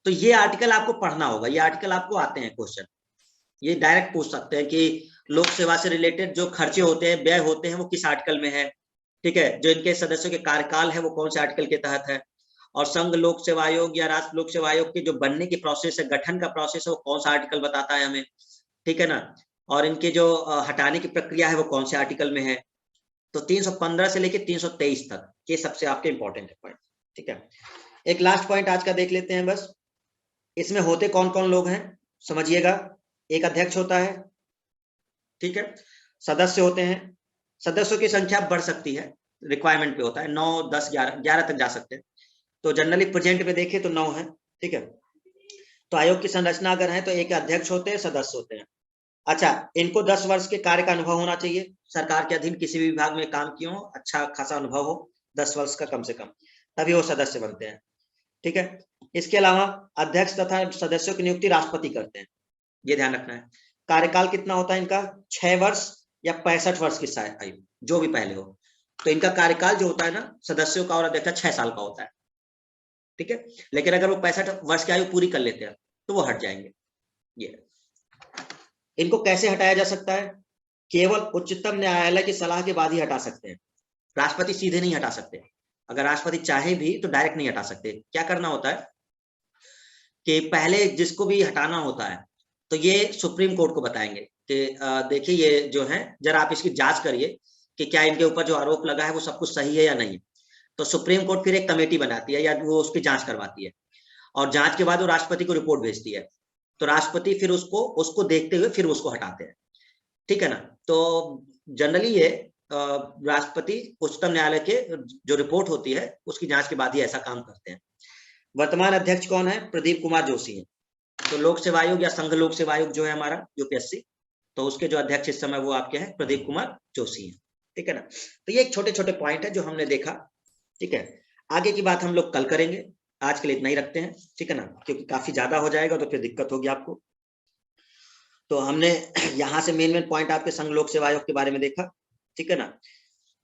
तो ये आर्टिकल आपको पढ़ना होगा, ये आर्टिकल आपको आते हैं क्वेश्चन, ये डायरेक्ट पूछ सकते हैं कि लोक सेवा से रिलेटेड जो खर्चे होते हैं, व्यय होते हैं, वो किस आर्टिकल में है, ठीक है। जो इनके सदस्यों के कार्यकाल है वो कौन से आर्टिकल के तहत है, और संघ लोक सेवा आयोग या राष्ट्र लोक सेवा आयोग के जो बनने की प्रोसेस है, गठन का प्रोसेस है, वो कौन सा आर्टिकल बताता है हमें, ठीक है ना। और इनके जो हटाने की प्रक्रिया है वो कौन से आर्टिकल में है। तो 315 से लेकर 323 तक ये सबसे आपके इंपॉर्टेंट है पॉइंट, ठीक है। एक लास्ट पॉइंट आज का देख लेते हैं बस, इसमें होते कौन कौन लोग हैं समझिएगा। एक अध्यक्ष होता है, ठीक है, सदस्य होते हैं, सदस्यों की संख्या बढ़ सकती है, रिक्वायरमेंट पे होता है, 9, 10, 11 तक जा सकते हैं। तो जनरली प्रेजेंट में देखें तो 9 है, ठीक है। तो आयोग की संरचना अगर है तो एक अध्यक्ष होते हैं, सदस्य होते हैं। अच्छा, इनको 10 वर्ष के कार्य का अनुभव होना चाहिए, सरकार के अधीन किसी भी विभाग में काम किए हो, अच्छा खासा अनुभव हो 10 वर्ष का कम से कम, तभी वो सदस्य बनते हैं, ठीक है। इसके अलावा अध्यक्ष तथा सदस्यों की नियुक्ति राष्ट्रपति करते हैं, ये ध्यान रखना है। कार्यकाल कितना होता है इनका, 6 वर्ष या 65 वर्ष की आयु, जो भी पहले हो। तो इनका कार्यकाल जो होता है ना सदस्यों का और अध्यक्ष 6 साल का होता है, ठीक है। लेकिन अगर वो 65 वर्ष की आयु पूरी कर लेते हैं तो वो हट जाएंगे। ये इनको कैसे हटाया जा सकता है, केवल उच्चतम न्यायालय की सलाह के बाद ही हटा सकते हैं, राष्ट्रपति सीधे नहीं हटा सकते। अगर राष्ट्रपति चाहे भी तो डायरेक्ट नहीं हटा सकते। क्या करना होता है कि पहले जिसको भी हटाना होता है तो ये सुप्रीम कोर्ट को बताएंगे कि देखिए ये जो है जरा आप इसकी जांच करिए कि क्या इनके ऊपर जो आरोप लगा है वो सब कुछ सही है या नहीं। तो सुप्रीम कोर्ट फिर एक कमेटी बनाती है या वो उसकी जांच करवाती है और जांच के बाद वो राष्ट्रपति को रिपोर्ट भेजती है। तो राष्ट्रपति फिर उसको उसको देखते हुए फिर उसको हटाते हैं। ठीक है ना। तो जनरली ये राष्ट्रपति उच्चतम न्यायालय के जो रिपोर्ट होती है उसकी जांच के बाद ही ऐसा काम करते हैं। वर्तमान अध्यक्ष कौन है? प्रदीप कुमार जोशी है। तो लोक सेवा आयोग या संघ लोक सेवा आयोग जो है हमारा यूपीएससी, तो उसके जो अध्यक्ष इस समय वो आपके हैं प्रदीप कुमार जोशी हैं। ठीक है ना। तो ये एक छोटे छोटे पॉइंट है जो हमने देखा। ठीक है, आगे की बात हम लोग कल करेंगे, आज के लिए इतना ही रखते हैं। ठीक है ना, क्योंकि काफी ज्यादा हो जाएगा तो फिर दिक्कत होगी आपको। तो हमने यहाँ से मेन पॉइंट आपके संघ लोक सेवा आयोग के बारे में देखा। ठीक है ना।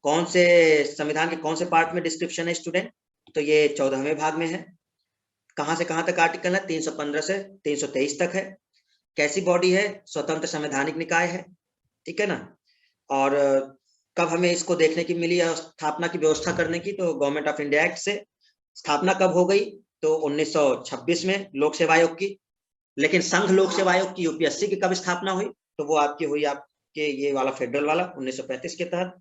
कौन से संविधान के कौन से पार्ट में डिस्क्रिप्शन है स्टूडेंट? तो ये 14वें भाग में है। कहां से कहां तक आर्टिकल है? 315 से 323 तक है। कैसी बॉडी है? स्वतंत्र संवैधानिक निकाय है। ठीक है ना। और कब हमें इसको देखने की मिली स्थापना की व्यवस्था करने की? तो गवर्नमेंट ऑफ इंडिया एक्ट से। स्थापना कब हो गई? तो 1926 में लोक सेवा आयोग की। लेकिन संघ लोक सेवा आयोग की यूपीएससी की कब स्थापना हुई? तो वो आपकी हुई आपके ये वाला फेडरल वाला 1935 के तहत,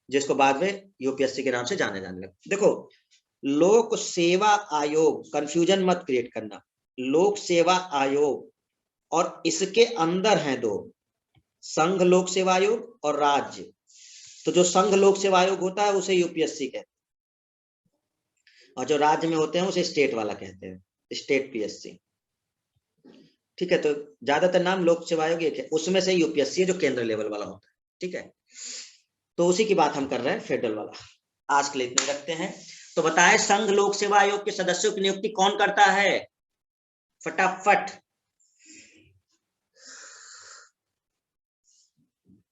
जिसको बाद में यूपीएससी के नाम से जाने लगा। देखो, लोक सेवा आयोग, कंफ्यूजन मत क्रिएट करना। लोक सेवा आयोग और इसके अंदर हैं दो, संघ लोक सेवा आयोग और राज्य। तो जो संघ लोक सेवा आयोग होता है उसे यूपीएससी कहते हैं और जो राज्य में होते हैं उसे स्टेट वाला कहते हैं, स्टेट पीएससी। ठीक है, तो ज्यादातर नाम लोक सेवा आयोग एक है, उसमें से यूपीएससी है जो केंद्र लेवल वाला होता है। ठीक है, तो उसी की बात हम कर रहे हैं, फेडरल वाला। आज के लिए इतने रखते हैं। तो बताएं, संघ लोक सेवा आयोग के सदस्यों की नियुक्ति कौन करता है? फटाफट।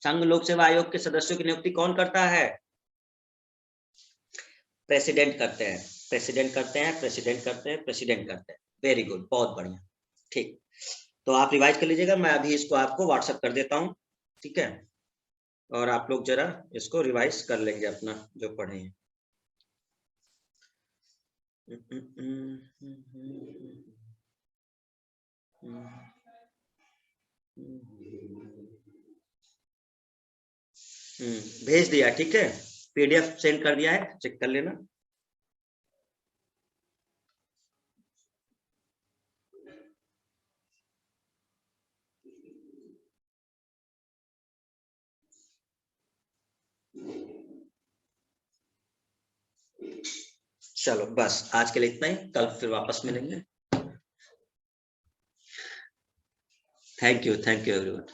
संघ लोक सेवा आयोग के सदस्यों की नियुक्ति कौन करता है? प्रेसिडेंट करते हैं, प्रेसिडेंट करते हैं, प्रेसिडेंट करते हैं, प्रेसिडेंट करते हैं। वेरी गुड, बहुत बढ़िया। ठीक, तो आप रिवाइज कर लीजिएगा, मैं अभी इसको आपको व्हाट्सएप कर देता हूँ। ठीक है, और आप लोग जरा इसको रिवाइज कर लेंगे अपना जो पढ़े हैं। भेज दिया, ठीक है, पीडीएफ सेंड कर दिया है, चेक कर लेना। चलो बस आज के लिए इतना ही, कल फिर वापस मिलेंगे। Thank you everyone.